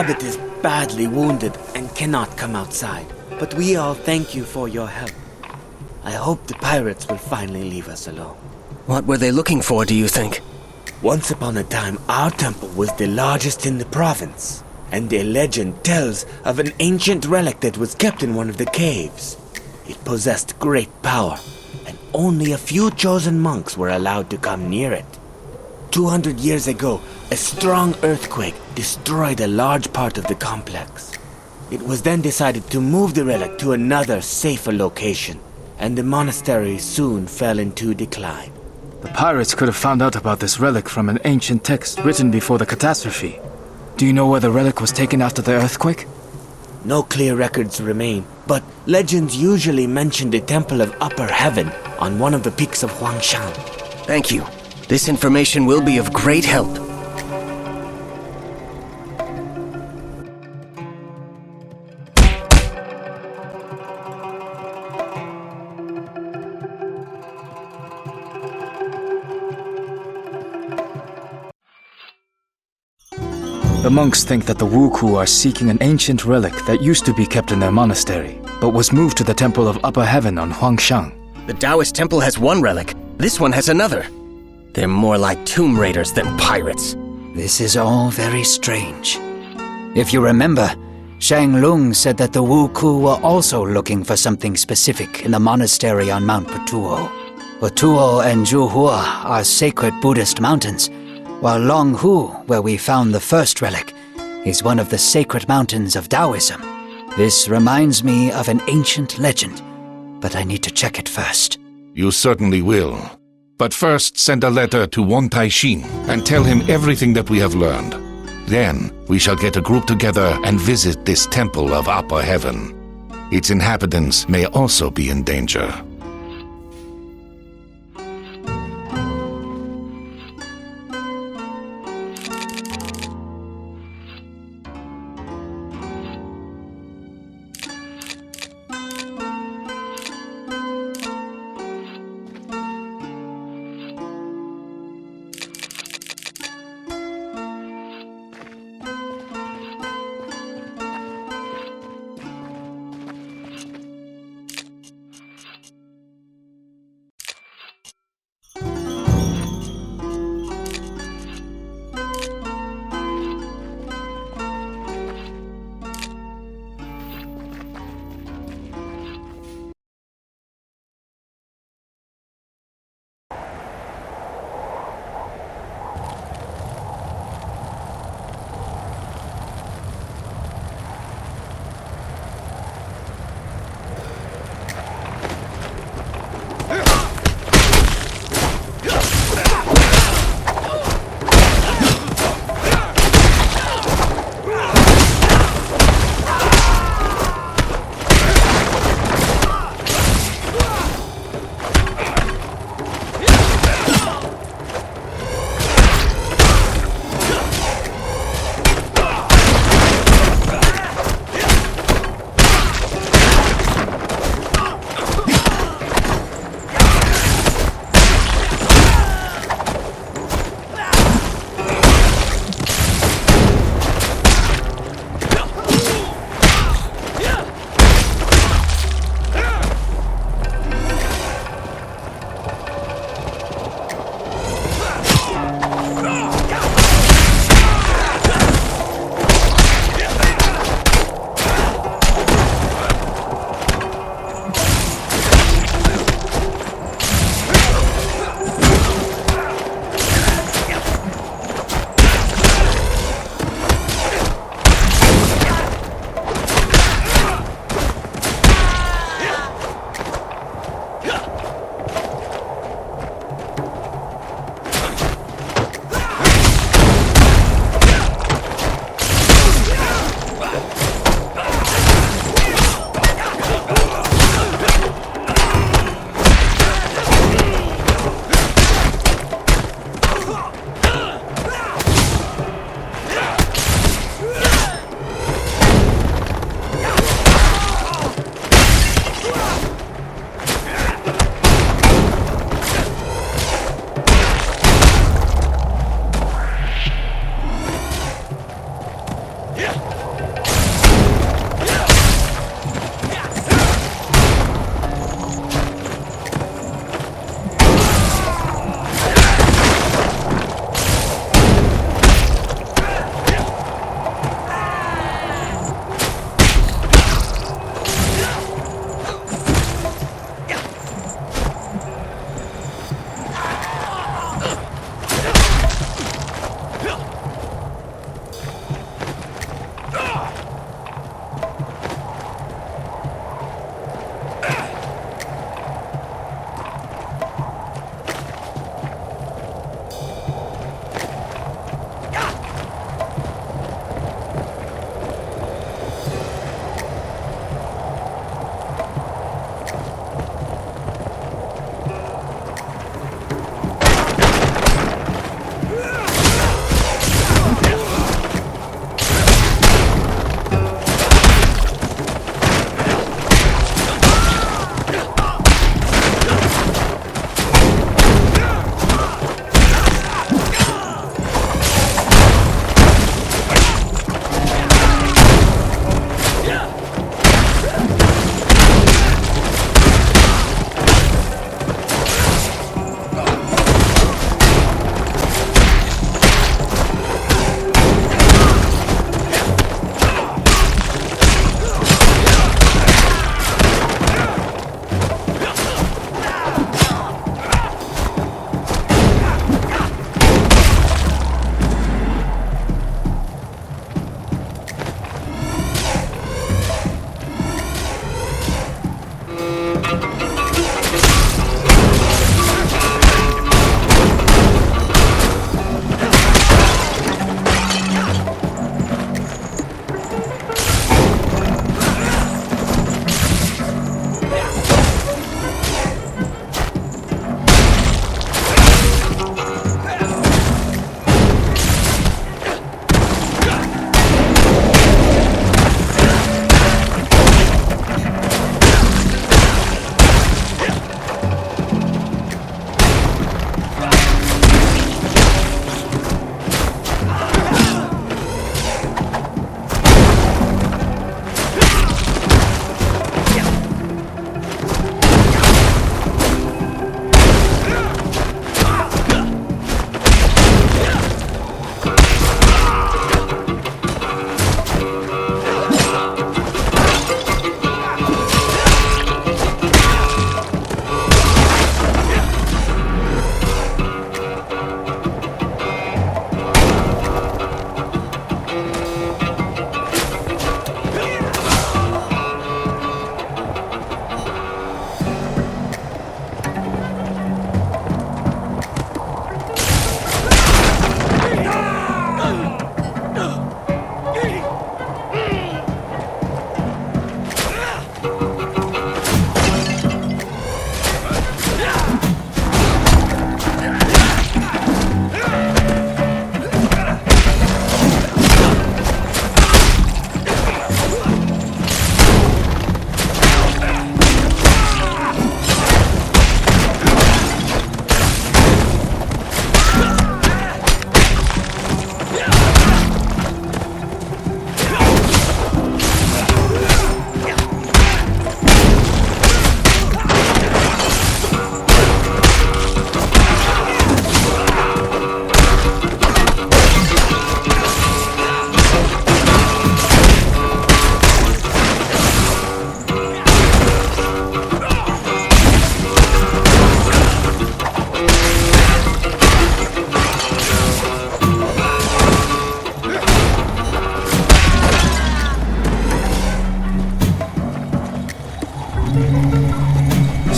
Speaker 12: Abbot is badly wounded and cannot come outside, but we all thank you for your help. I hope the pirates will finally leave us alone.
Speaker 3: What were they looking for, do you think?
Speaker 12: Once upon a time, our temple was the largest in the province, and a legend tells of an ancient relic that was kept in one of the caves. It possessed great power, and only a few chosen monks were allowed to come near it. 200 years ago, A strong earthquake destroyed a large part of the complex. It was then decided to move the relic to another, safer location, and the monastery soon fell into decline.
Speaker 2: The pirates could have found out about this relic from an ancient text written before the catastrophe. Do you know where the relic was taken after the earthquake?
Speaker 12: No clear records remain, but legends usually mention the Temple of Upper Heaven on one of the peaks of Huangshan.
Speaker 3: Thank you. This information will be of great help.
Speaker 2: The monks think that the Wuku are seeking an ancient relic that used to be kept in their monastery, but was moved to the Temple of Upper Heaven on Huangshan.
Speaker 3: The Taoist temple has one relic. This one has another. They're more like tomb raiders than pirates.
Speaker 1: This is all very strange. If you remember, Shang Lung said that the Wuku were also looking for something specific in the monastery on Mount Patuo. Patuo and Zhuhua are sacred Buddhist mountains, while Longhu, where we found the first relic, is one of the sacred mountains of Taoism. This reminds me of an ancient legend, but I need to check it first.
Speaker 7: You certainly will. But first, send a letter to Wan Taixin and tell him everything that we have learned. Then, we shall get a group together and visit this Temple of Upper Heaven. Its inhabitants may also be in danger.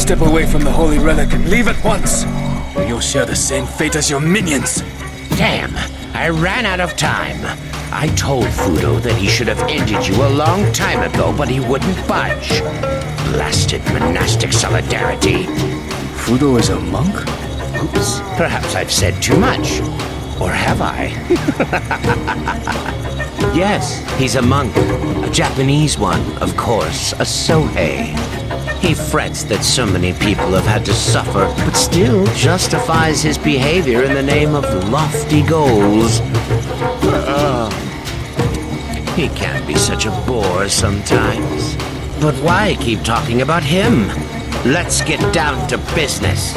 Speaker 4: Step away from the holy relic and leave at once, or you'll share the same fate as your minions.
Speaker 14: Damn, I ran out of time. I told Fudo that he should have ended you a long time ago, but he wouldn't budge. Blasted monastic solidarity.
Speaker 2: Fudo is a monk?
Speaker 14: Oops, perhaps I've said too much. Or have I? Yes, he's a monk. A Japanese one, of course, a Sohei. He frets that so many people have had to suffer, but still justifies his behavior in the name of lofty goals. He can be such a bore sometimes. But why keep talking about him? Let's get down to business.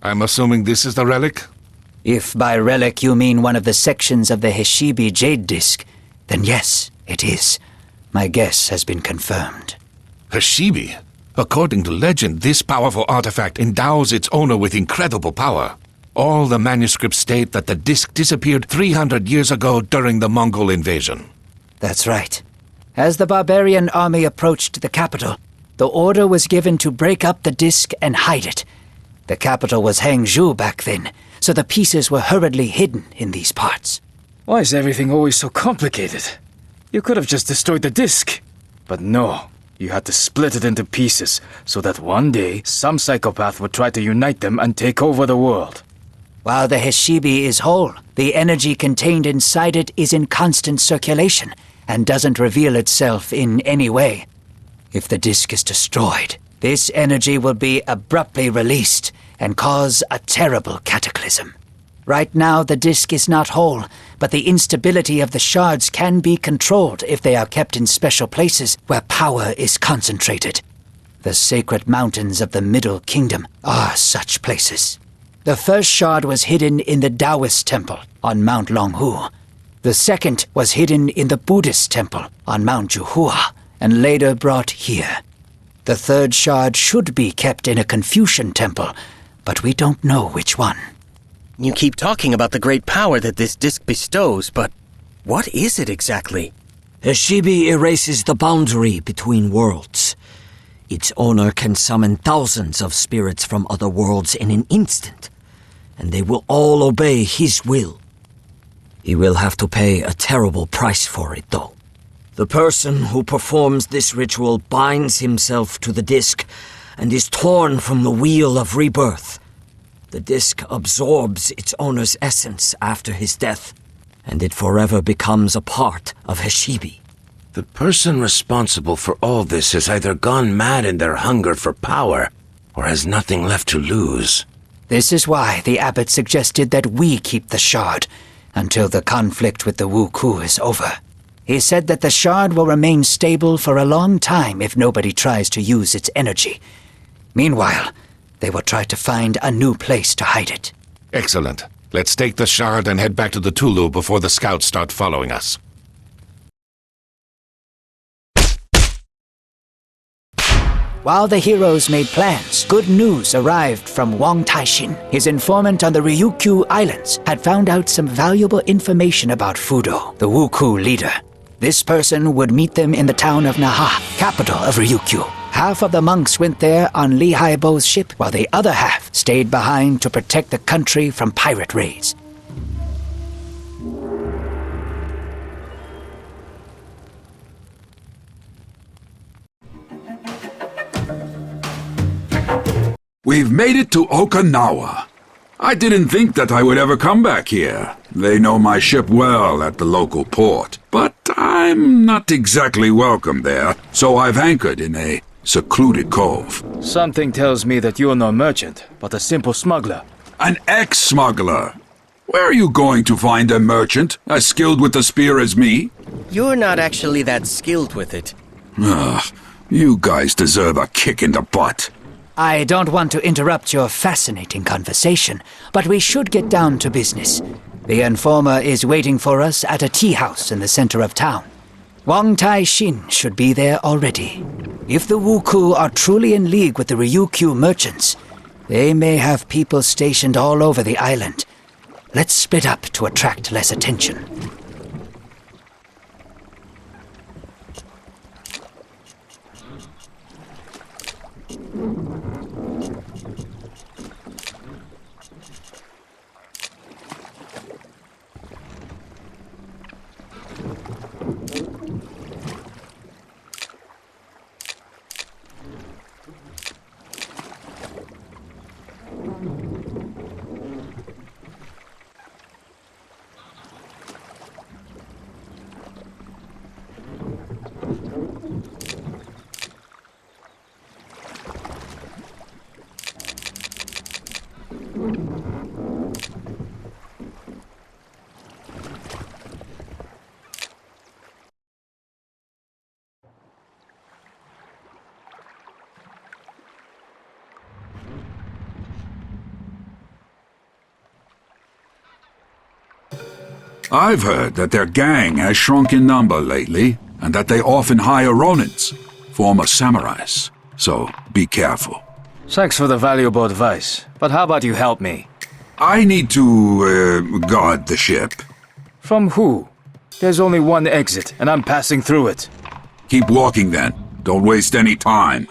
Speaker 7: I'm assuming this is the relic?
Speaker 1: If by relic you mean one of the sections of the Heshibi jade disc, then yes, it is. My guess has been confirmed.
Speaker 7: Heshibi? According to legend, this powerful artifact endows its owner with incredible power. All the manuscripts state that the disc disappeared 300 years ago during the Mongol invasion.
Speaker 1: That's right. As the barbarian army approached the capital, the order was given to break up the disc and hide it. The capital was Hangzhou back then, so the pieces were hurriedly hidden in these parts.
Speaker 2: Why is everything always so complicated? You could have just destroyed the disc. But no, you had to split it into pieces, so that one day some psychopath would try to unite them and take over the world.
Speaker 1: While the Heshibi is whole, the energy contained inside it is in constant circulation and doesn't reveal itself in any way. If the disc is destroyed, this energy will be abruptly released and cause a terrible cataclysm. Right now, the disc is not whole, but the instability of the shards can be controlled if they are kept in special places where power is concentrated. The sacred mountains of the Middle Kingdom are such places. The first shard was hidden in the Taoist temple on Mount Longhu. The second was hidden in the Buddhist temple on Mount Juhua, and later brought here. The third shard should be kept in a Confucian temple, but we don't know which one.
Speaker 3: You keep talking about the great power that this disc bestows, but what is it exactly?
Speaker 6: Heshibi erases the boundary between worlds. Its owner can summon thousands of spirits from other worlds in an instant, and they will all obey his will. He will have to pay a terrible price for it, though. The person who performs this ritual binds himself to the disc and is torn from the wheel of rebirth. The disc absorbs its owner's essence after his death, and it forever becomes a part of Heshibi.
Speaker 11: The person responsible for all this has either gone mad in their hunger for power, or has nothing left to lose.
Speaker 1: This is why the abbot suggested that we keep the shard until the conflict with the Wuku is over. He said that the shard will remain stable for a long time if nobody tries to use its energy. Meanwhile, they will try to find a new place to hide it.
Speaker 7: Excellent. Let's take the shard and head back to the Tulu before the scouts start following us.
Speaker 1: While the heroes made plans, good news arrived from Wang Taixin. His informant on the Ryukyu Islands had found out some valuable information about Fudo, the Wuku leader. This person would meet them in the town of Naha, capital of Ryukyu. Half of the monks went there on Li Haibo's ship, while the other half stayed behind to protect the country from pirate raids.
Speaker 8: We've made it to Okinawa. I didn't think that I would ever come back here. They know my ship well at the local port, but I'm not exactly welcome there, so I've anchored in a secluded cove.
Speaker 2: Something tells me that you're no merchant, but a simple smuggler.
Speaker 8: An ex-smuggler. Where are you going to find a merchant as skilled with the spear as me?
Speaker 3: You're not actually that skilled with it.
Speaker 8: Ugh, you guys deserve a kick in the butt.
Speaker 1: I don't want to interrupt your fascinating conversation, but we should get down to business. The informer is waiting for us at a tea house in the center of town. Wang Taixin should be there already. If the Wuku are truly in league with the Ryukyu merchants, they may have people stationed all over the island. Let's split up to attract less attention.
Speaker 8: I've heard that their gang has shrunk in number lately, and that they often hire Ronins, former samurais. So, be careful.
Speaker 2: Thanks for the valuable advice, but how about you help me?
Speaker 8: I need to, guard the ship.
Speaker 2: From who? There's only one exit, and I'm passing through it.
Speaker 8: Keep walking then. Don't waste any time.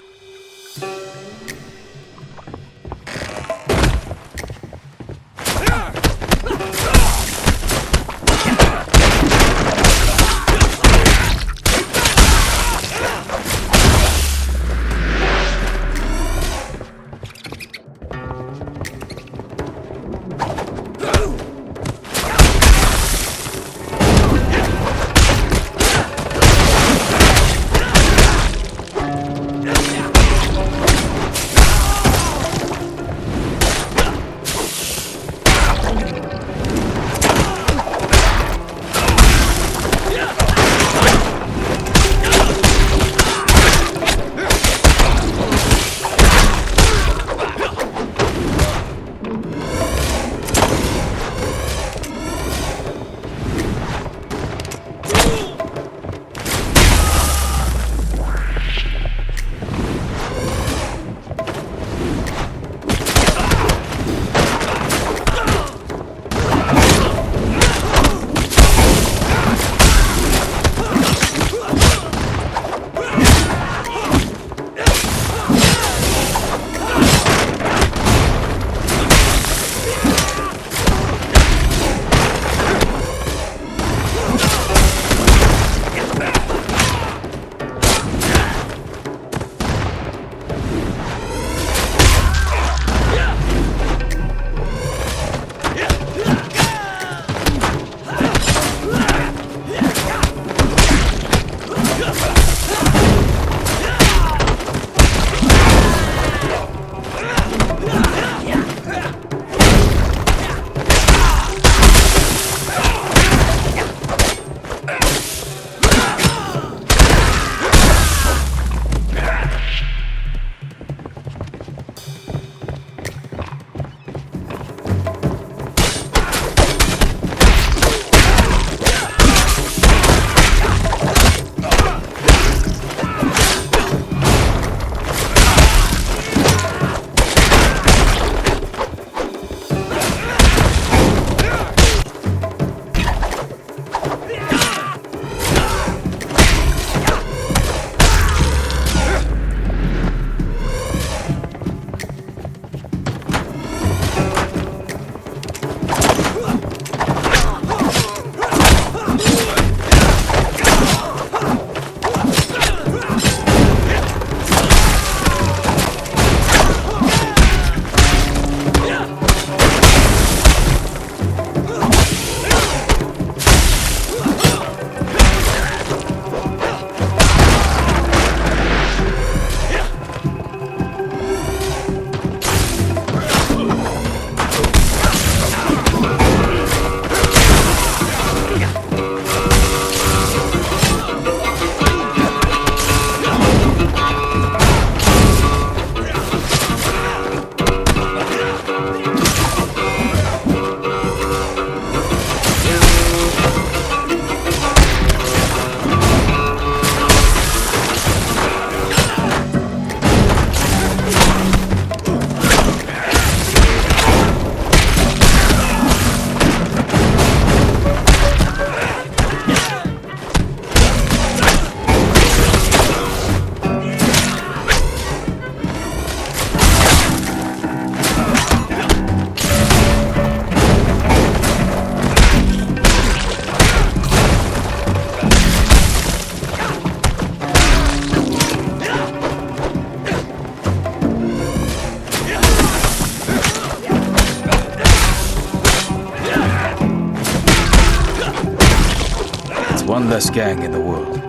Speaker 2: One less gang in the world.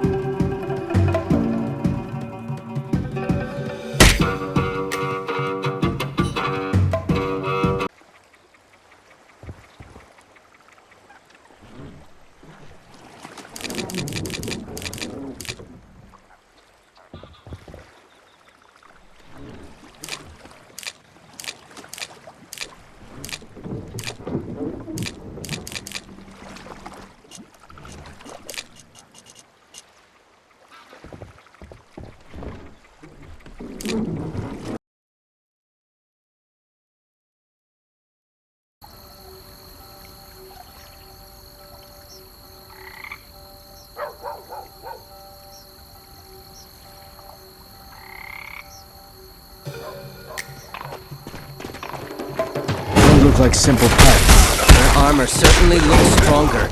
Speaker 2: Don't look like simple pirates.
Speaker 3: Their armor certainly looks stronger.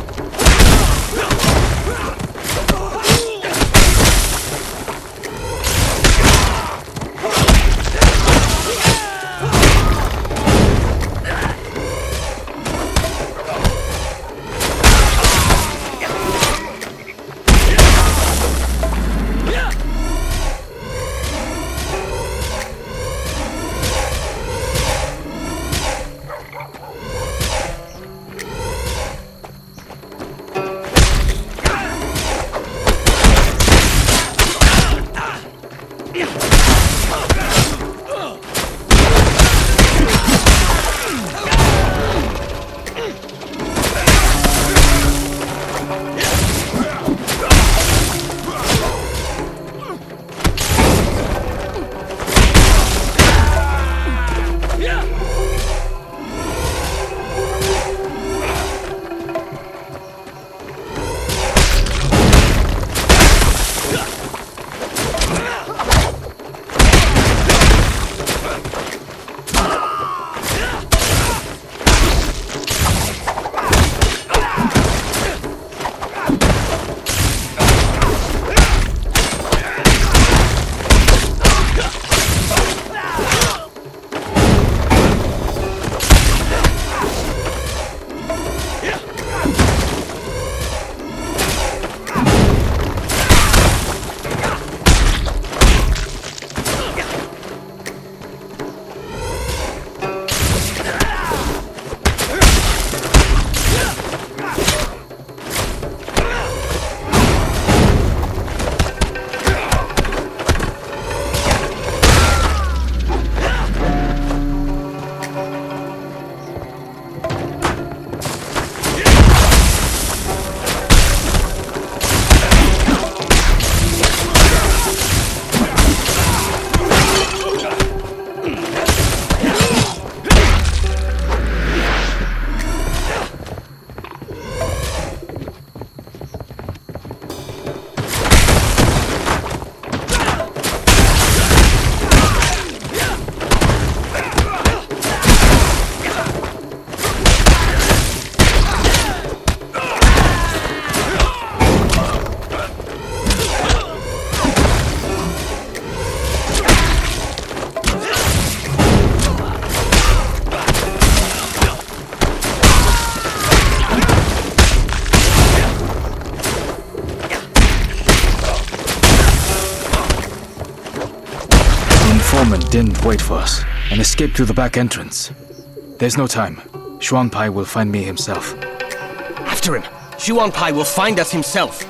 Speaker 2: informant didn't wait for us and escaped through the back entrance. There's no time. Xuanpai will find me himself.
Speaker 3: After him! Xuanpai will find us himself!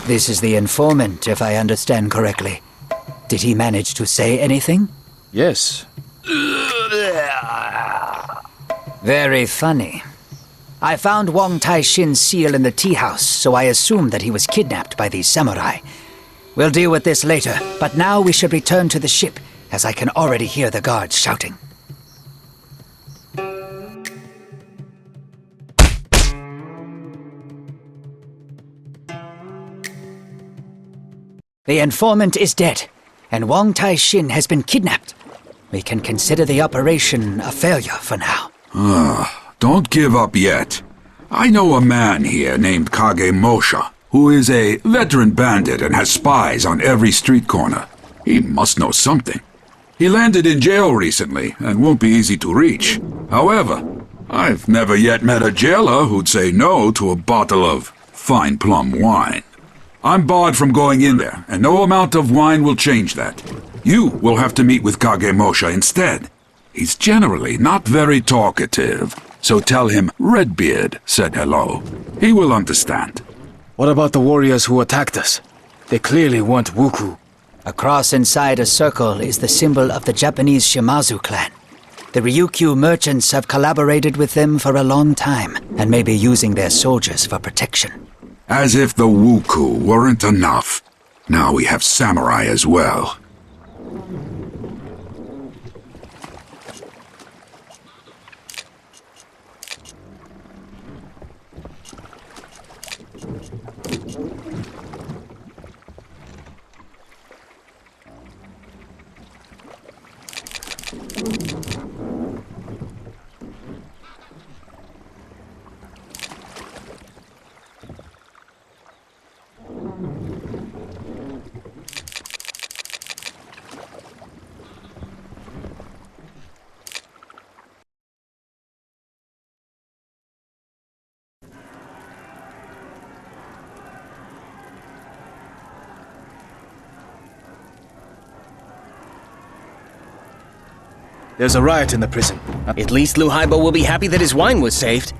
Speaker 1: This is the informant, if I understand correctly. Did he manage to say anything?
Speaker 2: Yes.
Speaker 1: Very funny. I found Wang Tai-shin's seal in the tea house, so I assumed that he was kidnapped by these samurai. We'll deal with this later, but now we should return to the ship, as I can already hear the guards shouting. The informant is dead, and Wang Tai-shin has been kidnapped. We can consider the operation a failure for now.
Speaker 8: Don't give up yet. I know a man here named Kage Mosha, who is a veteran bandit and has spies on every street corner. He must know something. He landed in jail recently and won't be easy to reach. However, I've never yet met a jailer who'd say no to a bottle of fine plum wine. I'm barred from going in there, and no amount of wine will change that. You will have to meet with Kage Mosha instead. He's generally not very talkative, so tell him Redbeard said hello. He will understand.
Speaker 2: What about the warriors who attacked us? They clearly weren't Wuku.
Speaker 1: A cross inside a circle is the symbol of the Japanese Shimazu clan. The Ryukyu merchants have collaborated with them for a long time, and may be using their soldiers for protection.
Speaker 8: As if the Wuku weren't enough. Now we have samurai as well.
Speaker 2: There's a riot in the prison.
Speaker 3: At least Lu Haibo will be happy that his wine was saved.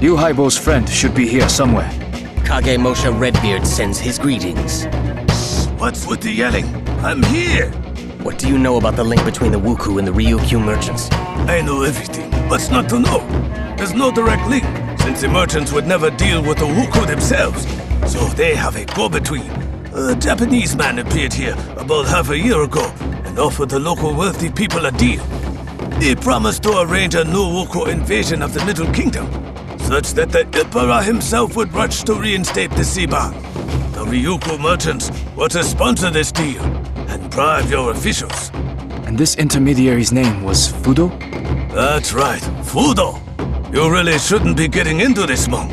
Speaker 2: Yu Haibo's friend should be here somewhere.
Speaker 3: Kage Moshe Redbeard sends his greetings.
Speaker 9: What's with the yelling? I'm here!
Speaker 3: What do you know about the link between the Wuku and the Ryukyu merchants?
Speaker 9: I know everything. What's not to know? There's no direct link, since the merchants would never deal with the Wuku themselves. So they have a go-between. A Japanese man appeared here about half a year ago and offered the local wealthy people a deal. He promised to arrange a new Wuku invasion of the Middle Kingdom, such that the Emperor himself would rush to reinstate the Siba. The Ryukyu merchants were to sponsor this deal and bribe your officials.
Speaker 2: And this intermediary's name was Fudo?
Speaker 9: That's right, Fudo. You really shouldn't be getting into this, monk.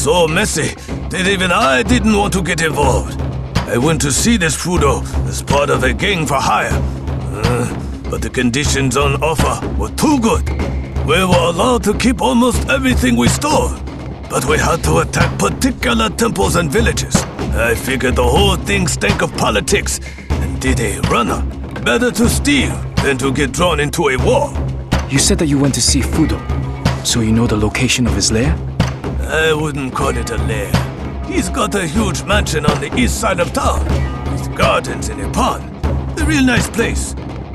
Speaker 9: so messy that even I didn't want to get involved. I went to see this Fudo as part of a gang for hire. But the conditions on offer were too good. We were allowed to keep almost everything we stole, but we had to attack particular temples and villages. I figured the whole thing stank of politics and did a runner. Better to steal than to get drawn into a war.
Speaker 2: You said that you went to see Fudo, so you know the location of his lair?
Speaker 9: I wouldn't call it a lair. He's got a huge mansion on the east side of town, with gardens and a pond. A real nice place.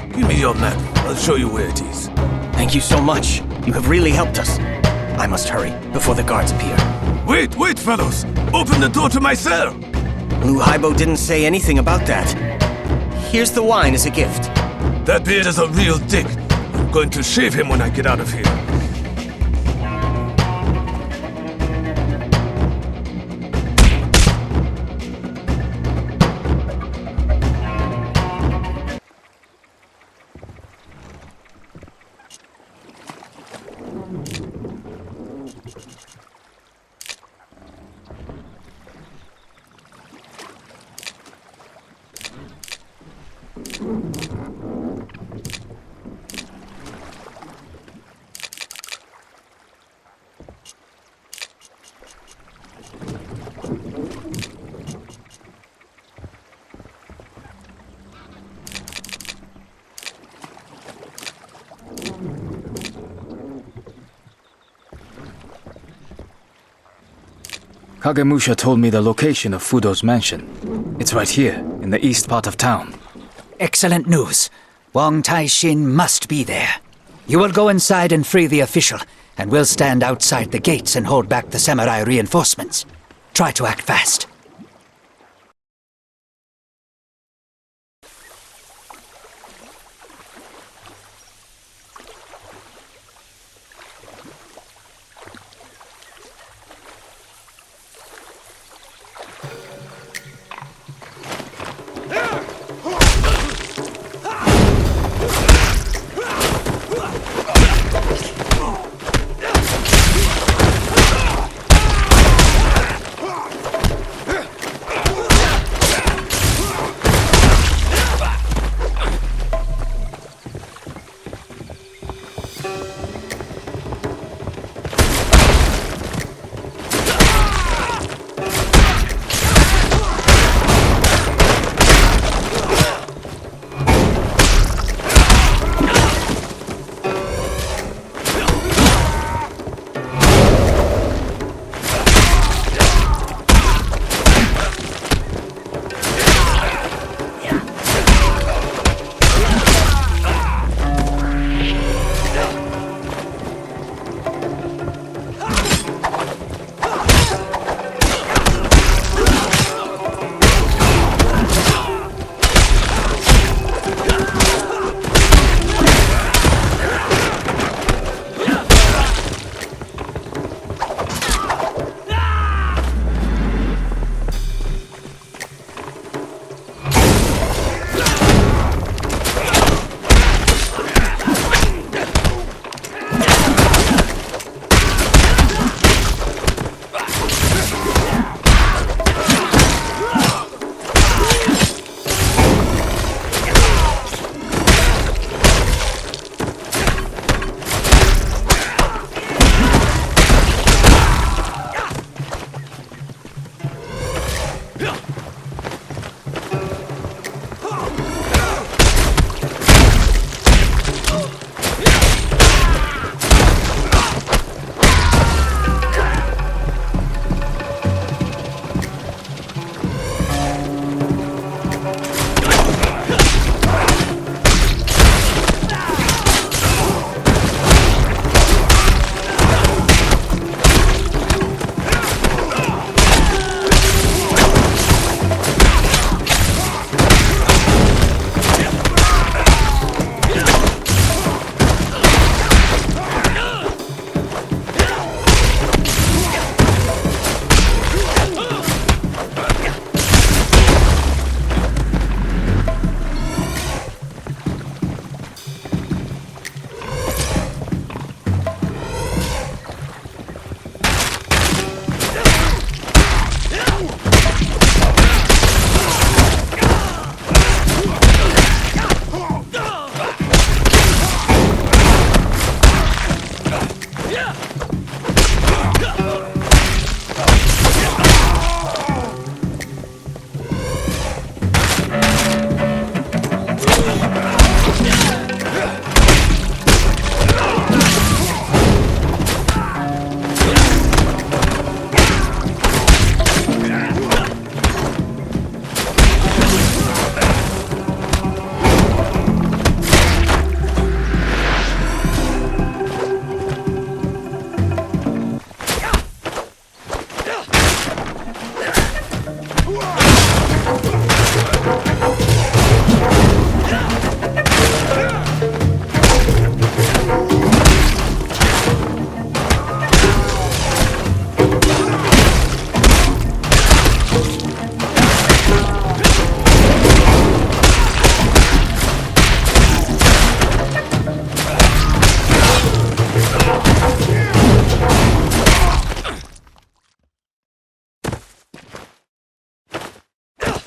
Speaker 9: Give me your map. I'll show you where it is.
Speaker 3: Thank you so much. You have really helped us. I must hurry before the guards appear.
Speaker 9: Wait, fellows! Open the door to my cell!
Speaker 3: Blue Haibo didn't say anything about that. Here's the wine as a gift.
Speaker 9: That beard is a real dick. I'm going to shave him when I get out of here.
Speaker 2: Kagemusha told me the location of Fudo's mansion. It's right here, in the east part of town.
Speaker 1: Excellent news. Wang Taishin must be there. You will go inside and free the official, and we'll stand outside the gates and hold back the samurai reinforcements. Try to act fast.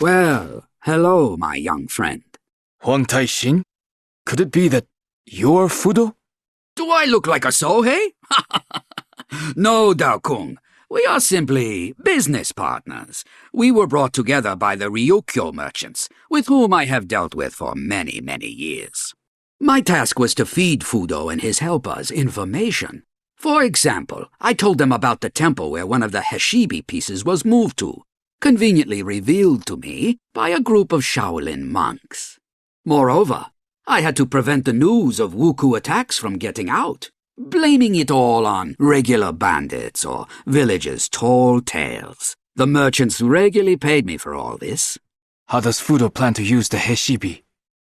Speaker 15: Well, hello, my young friend.
Speaker 2: Huan Taixing? Could it be that you're Fudo?
Speaker 15: Do I look like a Sohei? No, Dao Kung. We are simply business partners. We were brought together by the Ryukyo merchants, with whom I have dealt with for many, many years. My task was to feed Fudo and his helpers information. For example, I told them about the temple where one of the Heshibi pieces was moved to, conveniently revealed to me by a group of Shaolin monks. Moreover, I had to prevent the news of Wuku attacks from getting out, blaming it all on regular bandits or villagers' tall tales. The merchants regularly paid me for all this.
Speaker 2: How does Fudo plan to use the Heshibi?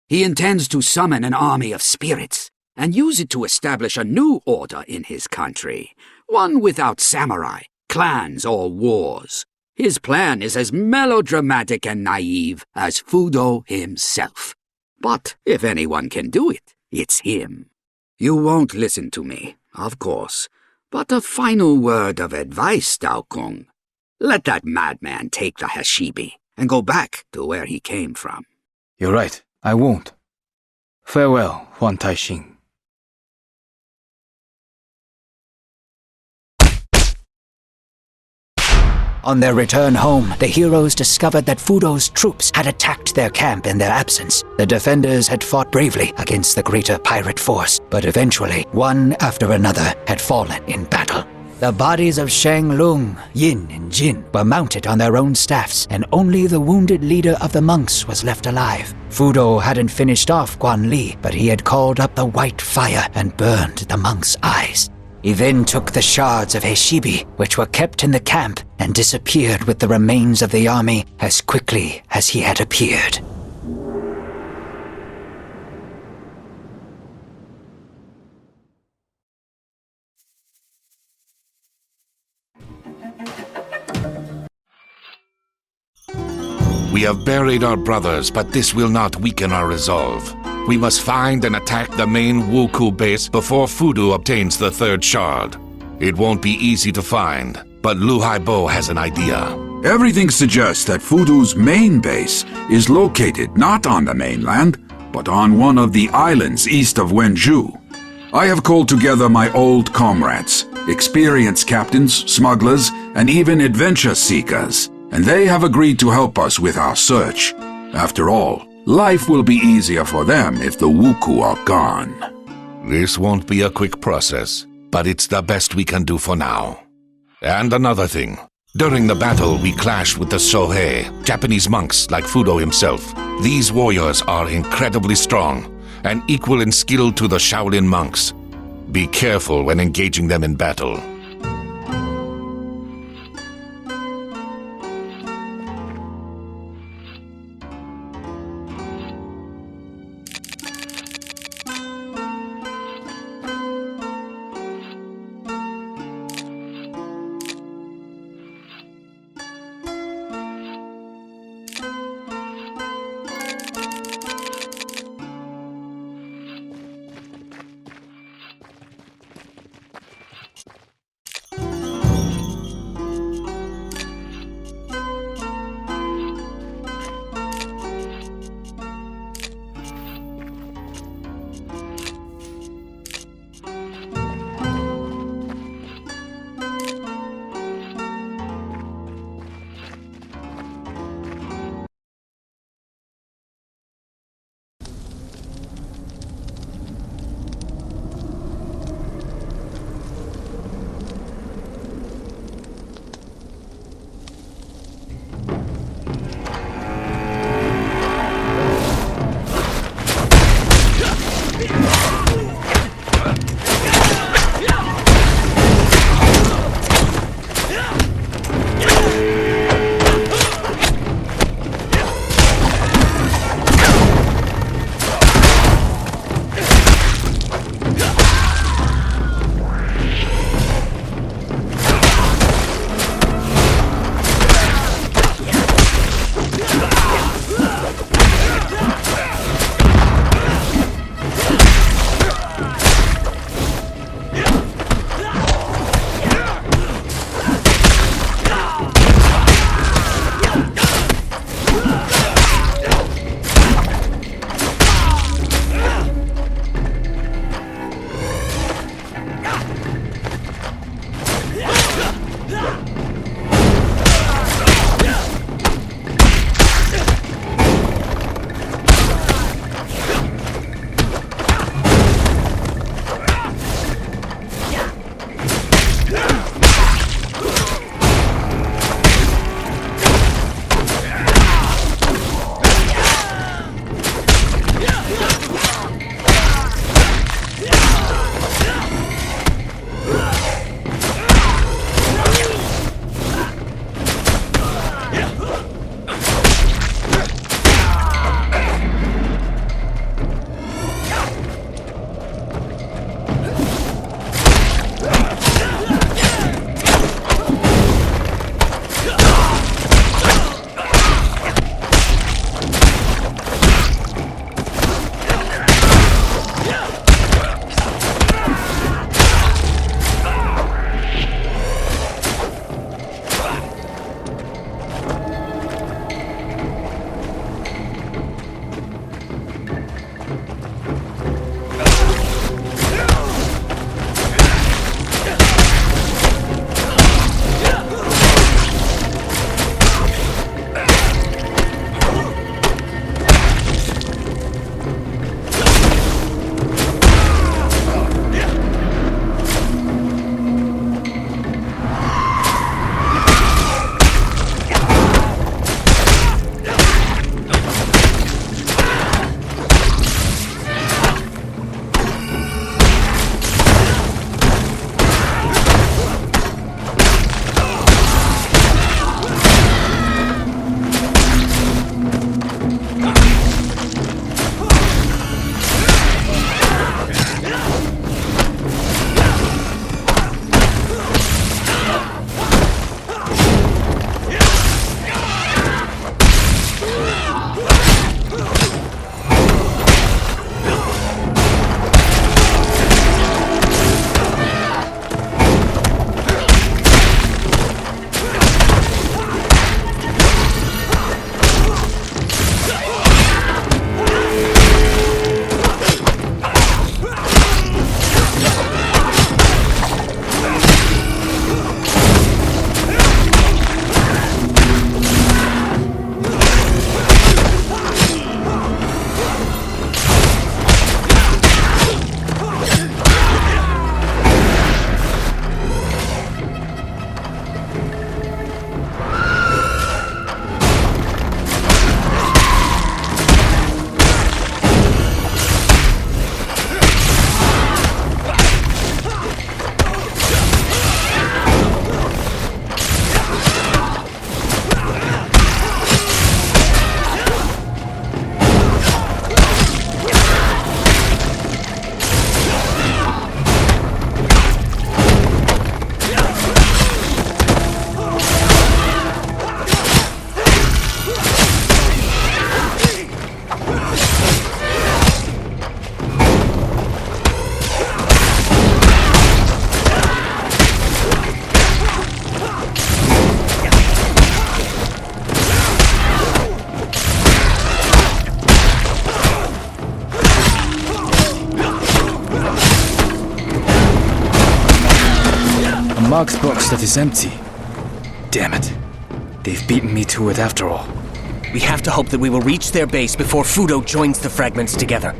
Speaker 15: He intends to summon an army of spirits and use it to establish a new order in his country, one without samurai, clans, or wars. His plan is as melodramatic and naive as Fudo himself. But if anyone can do it, it's him. You won't listen to me, of course, but a final word of advice, Dao Kung. Let that madman take the Heshibi and go back to where he came from.
Speaker 2: You're right, I won't. Farewell, Huan Taixing.
Speaker 1: On their return home, the heroes discovered that Fudo's troops had attacked their camp in their absence. The defenders had fought bravely against the greater pirate force, but eventually, one after another had fallen in battle. The bodies of Shang Lung, Yin, and Jin were mounted on their own staffs, and only the wounded leader of the monks was left alive. Fudo hadn't finished off Guan Li, but he had called up the white fire and burned the monks' eyes. He then took the shards of Heshibi, which were kept in the camp, and disappeared with the remains of the army as quickly as he had appeared.
Speaker 7: We have buried our brothers, but this will not weaken our resolve. We must find and attack the main Wuku base before Fudo obtains the third shard. It won't be easy to find, but Lu Haibo has an idea.
Speaker 8: Everything suggests that Fudo's main base is located not on the mainland, but on one of the islands east of Wenju. I have called together my old comrades, experienced captains, smugglers, and even adventure seekers, and they have agreed to help us with our search. After all, life will be easier for them if the Wuku are gone.
Speaker 7: This won't be a quick process, but it's the best we can do for now. And another thing. During the battle, we clashed with the Sohei, Japanese monks like Fudo himself. These warriors are incredibly strong and equal in skill to the Shaolin monks. Be careful when engaging them in battle.
Speaker 2: marked box that is empty. Damn it. They've beaten me to it after all.
Speaker 3: We have to hope that we will reach their base before Fudo joins the fragments together.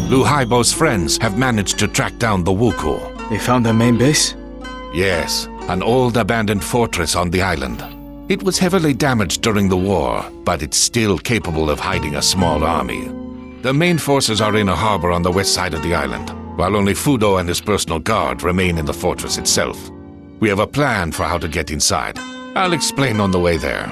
Speaker 7: Lu Haibo's friends have managed to track down the Wuku.
Speaker 2: They found their main base?
Speaker 7: Yes, an old abandoned fortress on the island. It was heavily damaged during the war, but it's still capable of hiding a small army. The main forces are in a harbor on the west side of the island, while only Fudo and his personal guard remain in the fortress itself. We have a plan for how to get inside. I'll explain on the way there.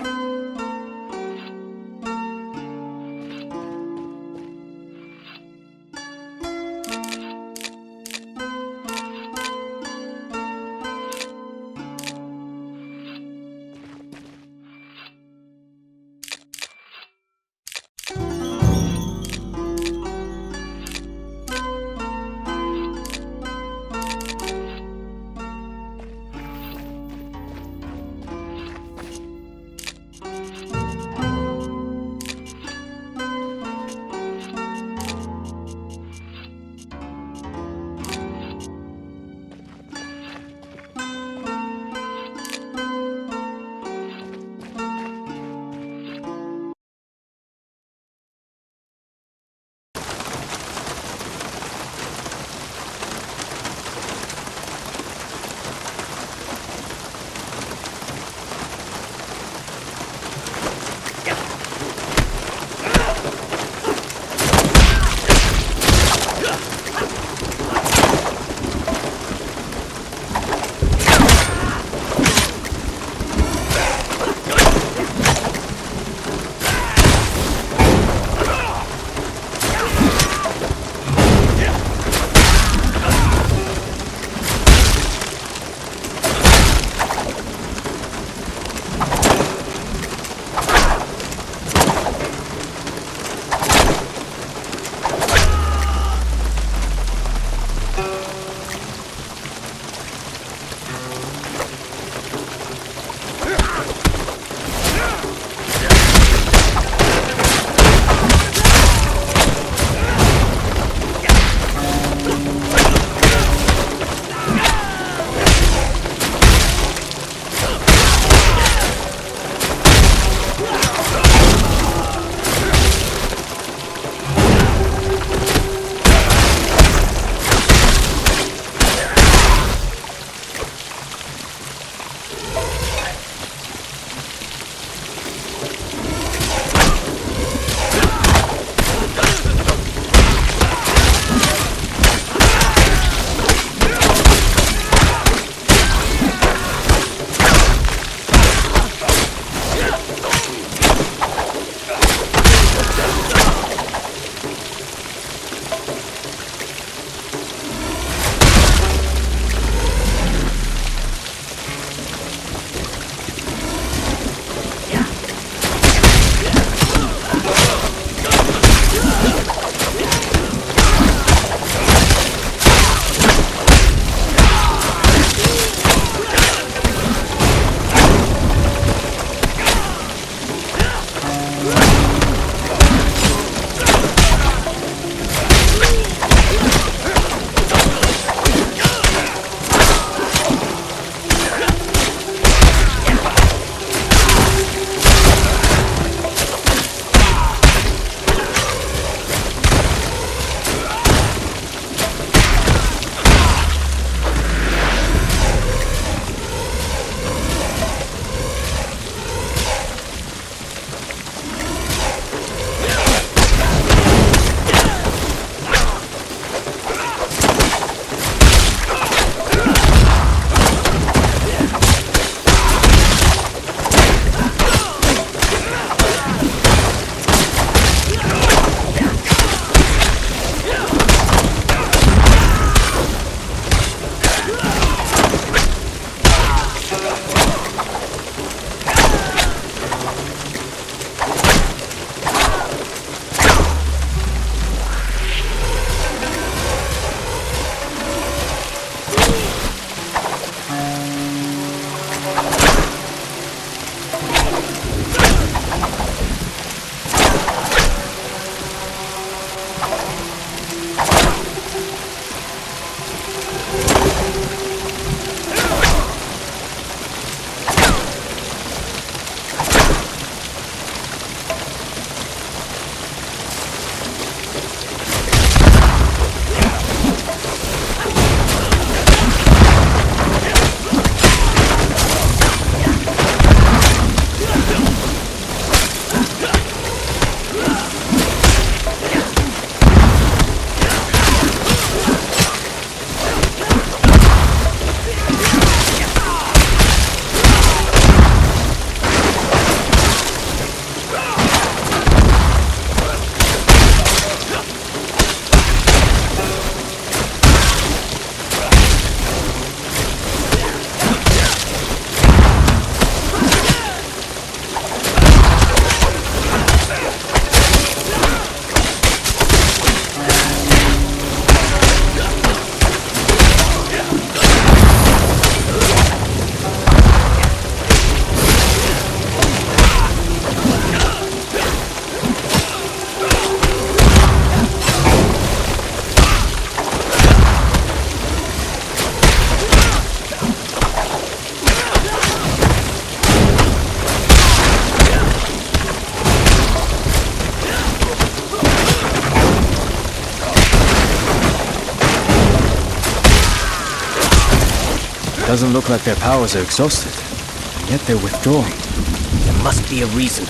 Speaker 2: Doesn't look like their powers are exhausted, and yet they're withdrawing.
Speaker 3: There must be a reason.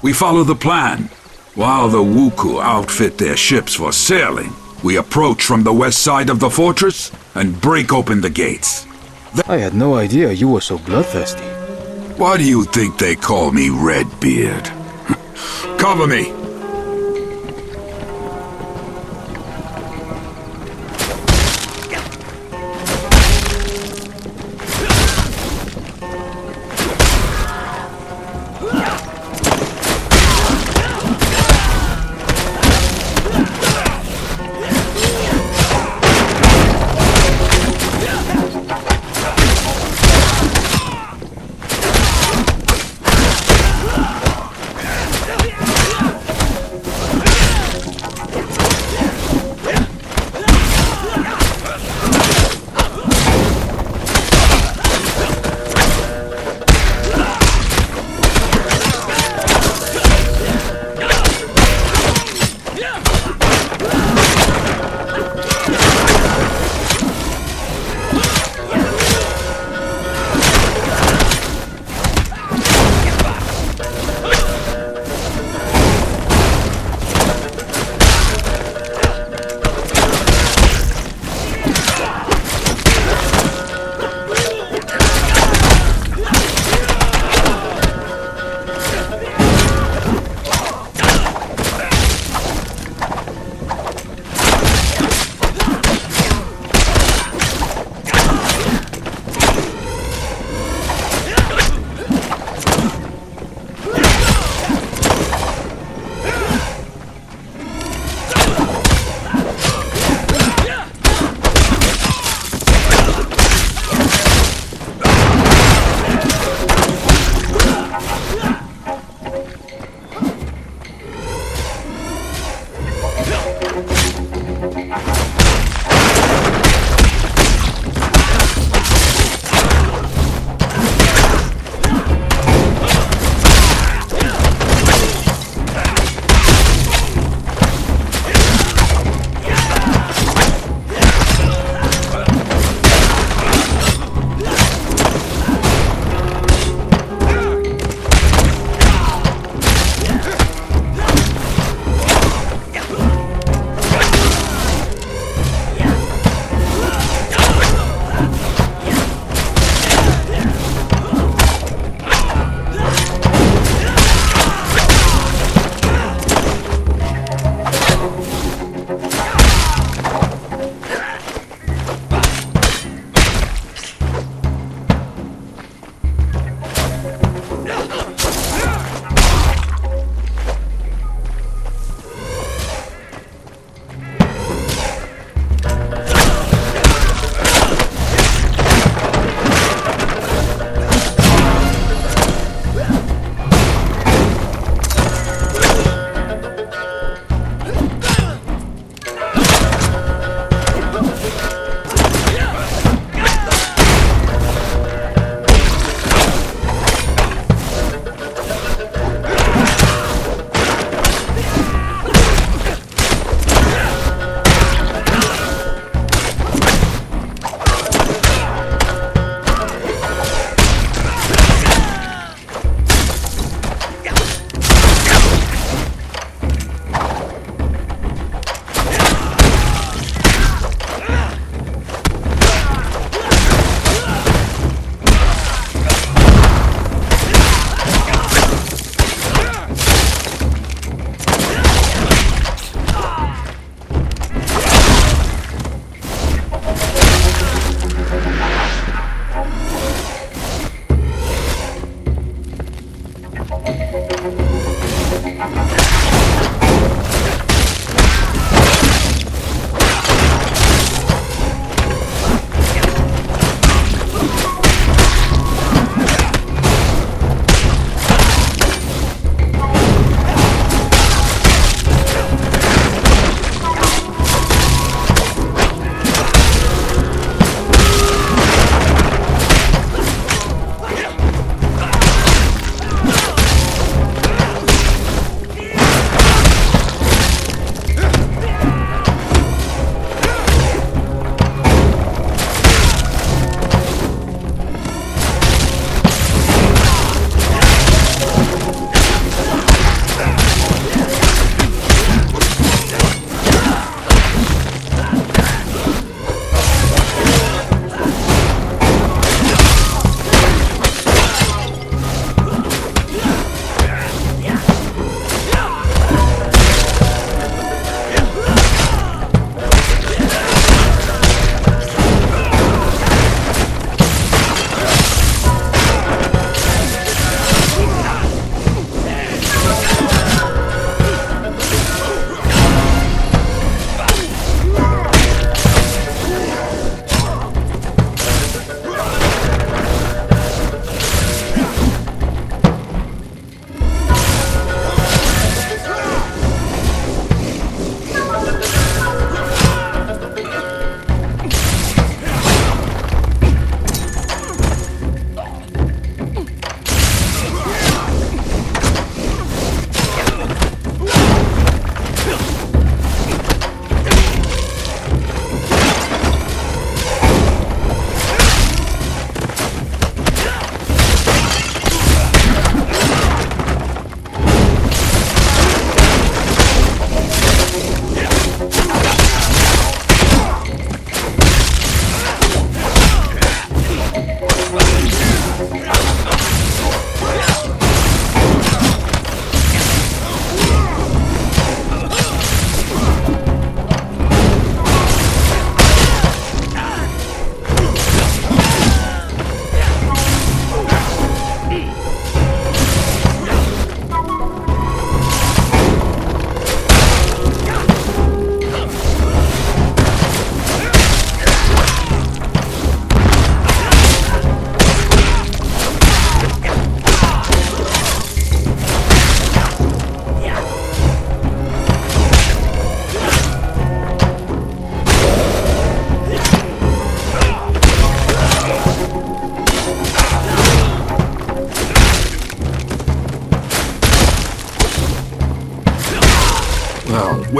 Speaker 8: We follow the plan. While the Wuku outfit their ships for sailing, we approach from the west side of the fortress and break open the gates.
Speaker 2: I had no idea you were so bloodthirsty.
Speaker 8: Why do you think they call me Redbeard? Cover me!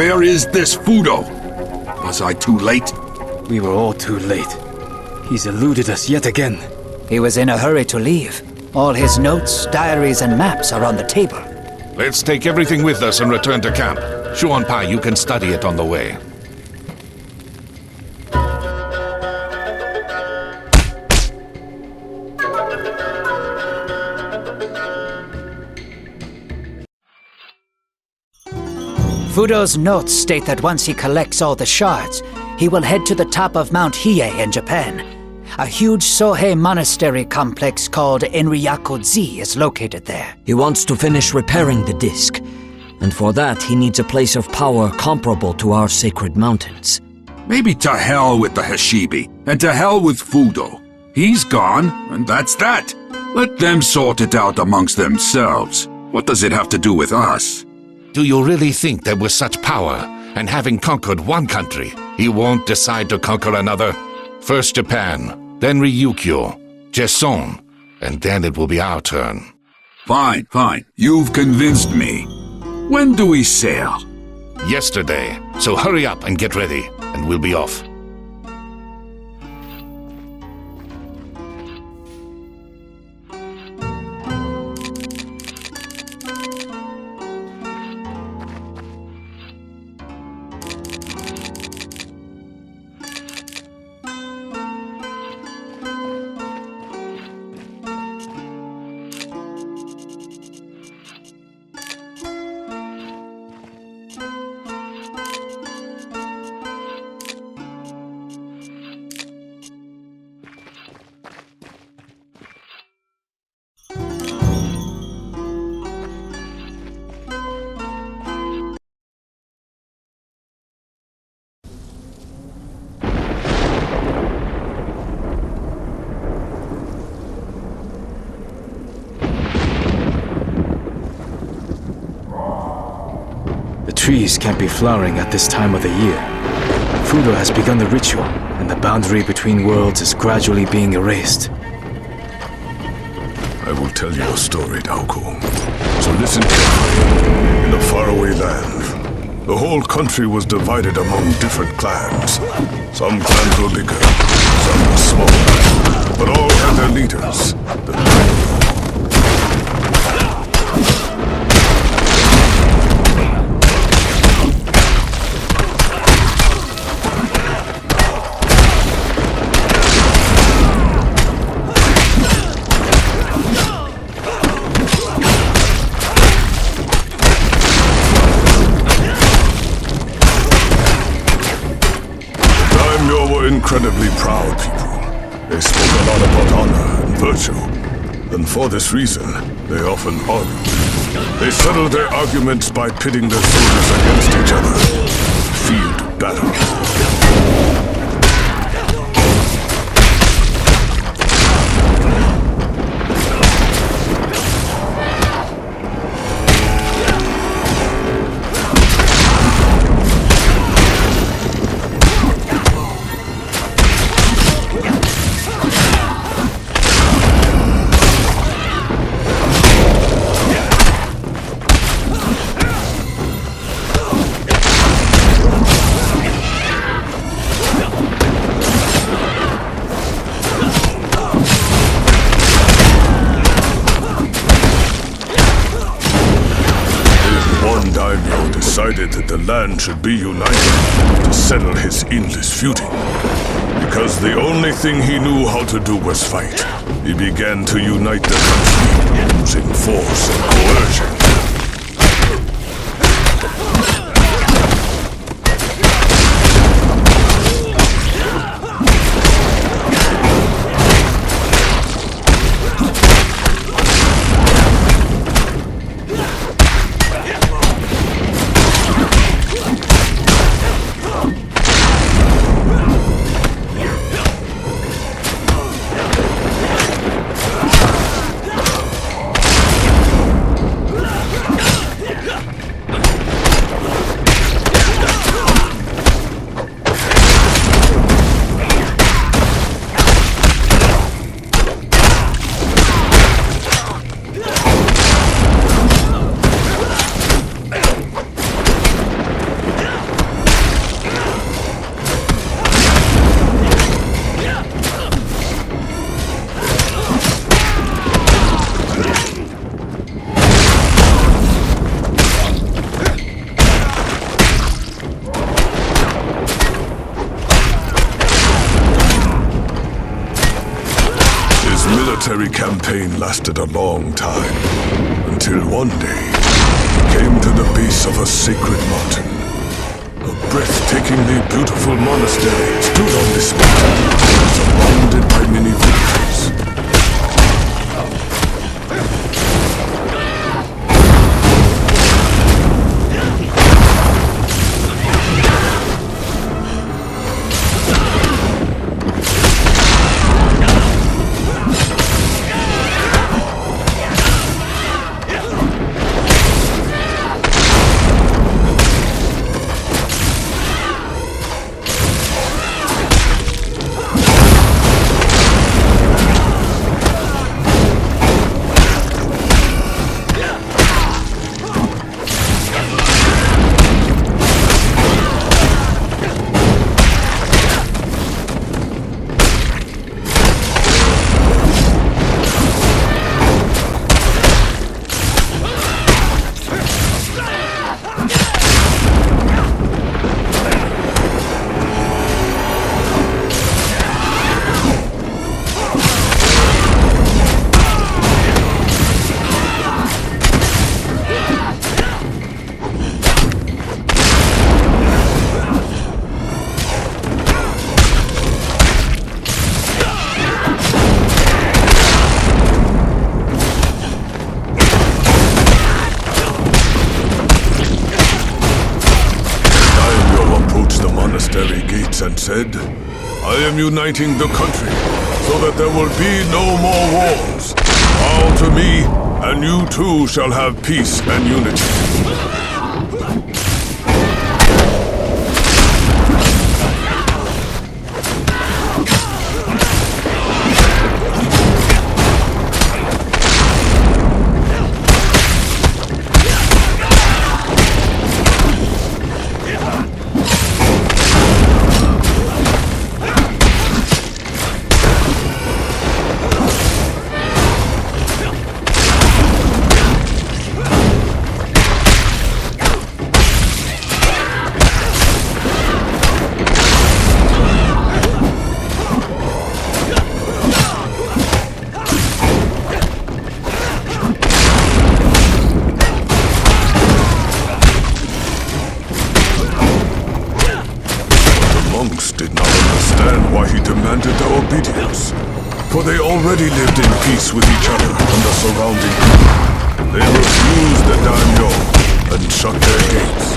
Speaker 8: Where is this Fudo? Was I too late?
Speaker 2: We were all too late. He's eluded us yet again.
Speaker 1: He was in a hurry to leave. All his notes, diaries, and maps are on the table.
Speaker 7: Let's take everything with us and return to camp. Xuanpai, you can study it on the way.
Speaker 1: Fudo's notes state that once he collects all the shards, he will head to the top of Mount Hiei in Japan. A huge Sohei monastery complex called Enryaku-ji is located there.
Speaker 6: He wants to finish repairing the disc, and for that he needs a place of power comparable to our sacred mountains.
Speaker 8: Maybe to hell with the Hashibi, and to hell with Fudo. He's gone, and that's that. Let them sort it out amongst themselves. What does it have to do with us?
Speaker 7: Do you really think that with such power, and having conquered one country, he won't decide to conquer another? First Japan, then Ryukyu, Jeson, and then it will be our turn.
Speaker 8: Fine. You've convinced me. When do we sail?
Speaker 7: Yesterday, so hurry up and get ready, and we'll be off.
Speaker 2: Trees can't be flowering at this time of the year. Fudo has begun the ritual, and the boundary between worlds is gradually being erased.
Speaker 9: I will tell you a story, Daoku. So listen carefully. In a faraway land, the whole country was divided among different clans. Some clans were bigger, some were smaller, but all had their leaders. Incredibly proud people. They spoke a lot about honor and virtue, and for this reason, they often argued. They settled their arguments by pitting their soldiers against each other. Field battle. Decided that the land should be united to settle his endless feuding. Because the only thing he knew how to do was fight, he began to unite the country using force and coercion.
Speaker 16: military campaign lasted a long time, until one day we came to the base of a sacred mountain. A breathtakingly beautiful monastery stood on this mountain, surrounded by many villages. And said, I am uniting the country so that there will be no more wars. Bow to me, and you too shall have peace and unity. For they already lived in peace with each other and the surrounding people. They refused the daimyo and shut their gates.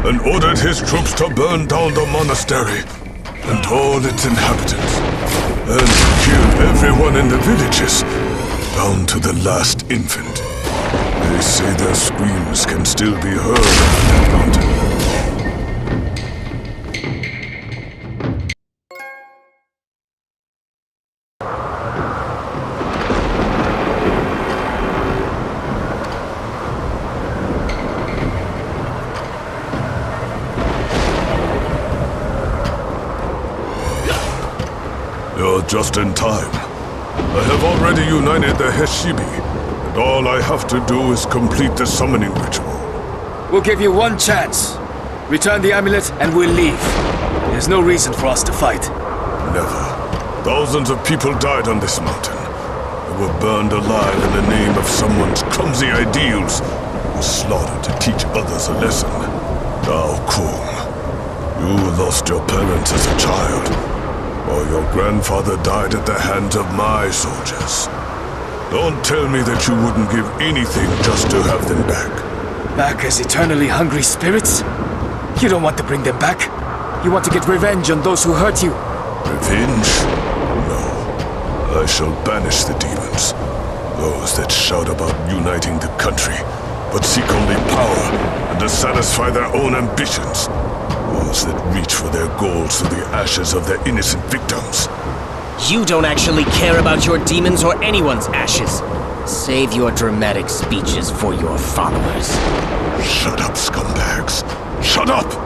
Speaker 16: And ordered his troops to burn down the monastery and all its inhabitants, and kill everyone in the villages, down to the last infant. They say their screams can still be heard on that mountain. You're just in time. I have already united the Heshibi, and all I have to do is complete the summoning ritual.
Speaker 2: We'll give you one chance. Return the amulet and we'll leave. There's no reason for us to fight.
Speaker 16: Never. Thousands of people died on this mountain. They were burned alive in the name of someone's clumsy ideals. Were slaughtered to teach others a lesson. Now, Kung, you lost your parents as a child, while your grandfather died at the hands of my soldiers. Don't tell me that you wouldn't give anything just to have them back.
Speaker 2: Back as eternally hungry spirits? You don't want to bring them back? You want to get revenge on those who hurt you?
Speaker 16: Revenge? No. I shall banish the demons. Those that shout about uniting the country, but seek only power and to satisfy their own ambitions. Those that reach for their goals through the ashes of their innocent victims.
Speaker 3: You don't actually care about your demons or anyone's ashes. Save your dramatic speeches for your followers.
Speaker 16: Shut up, scumbags. Shut up!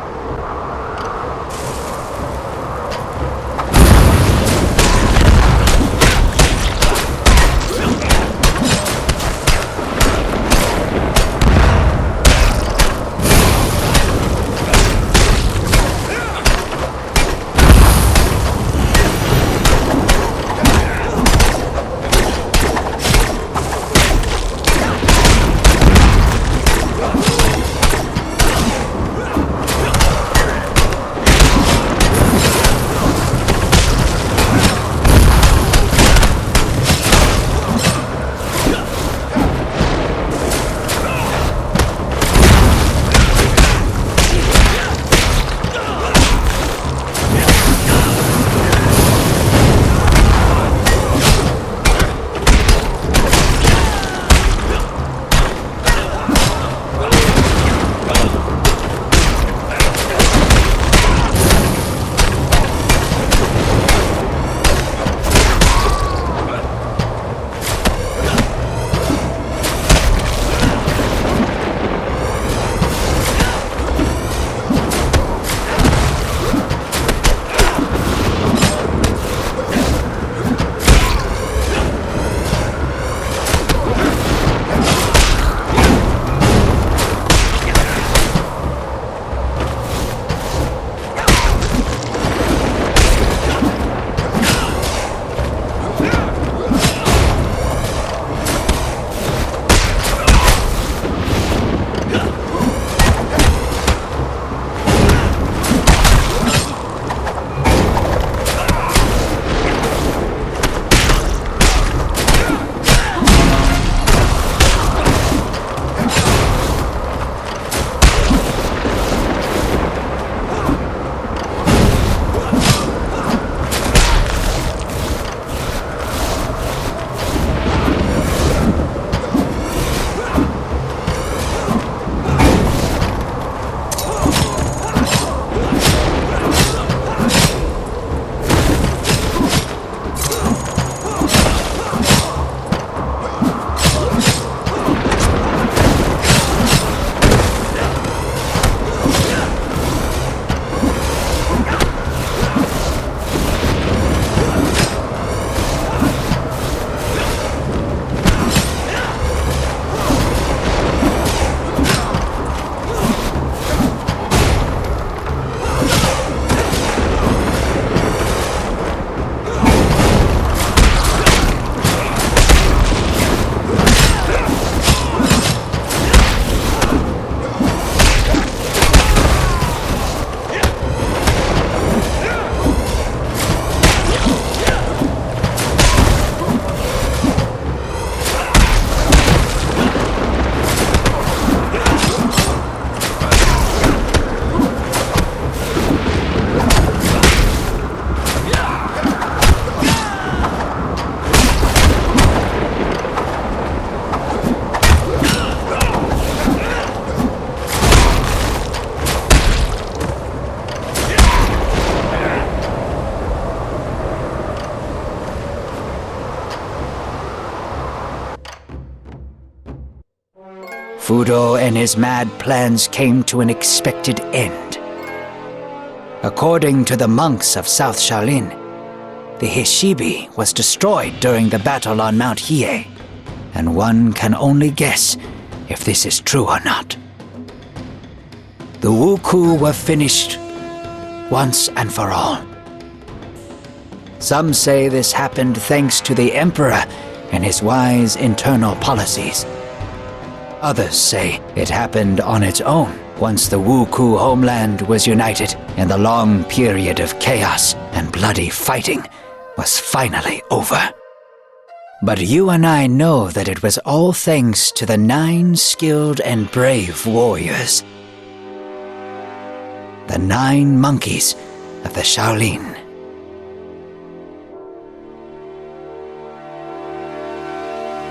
Speaker 1: Fudo and his mad plans came to an expected end. According to the monks of South Shaolin, the Hishibi was destroyed during the battle on Mount Hiei, and one can only guess if this is true or not. The Wuku were finished once and for all. Some say this happened thanks to the Emperor and his wise internal policies. Others say it happened on its own once the Wuku homeland was united and the long period of chaos and bloody fighting was finally over. But you and I know that it was all thanks to the 9 skilled and brave warriors. The 9 monkeys of the Shaolin.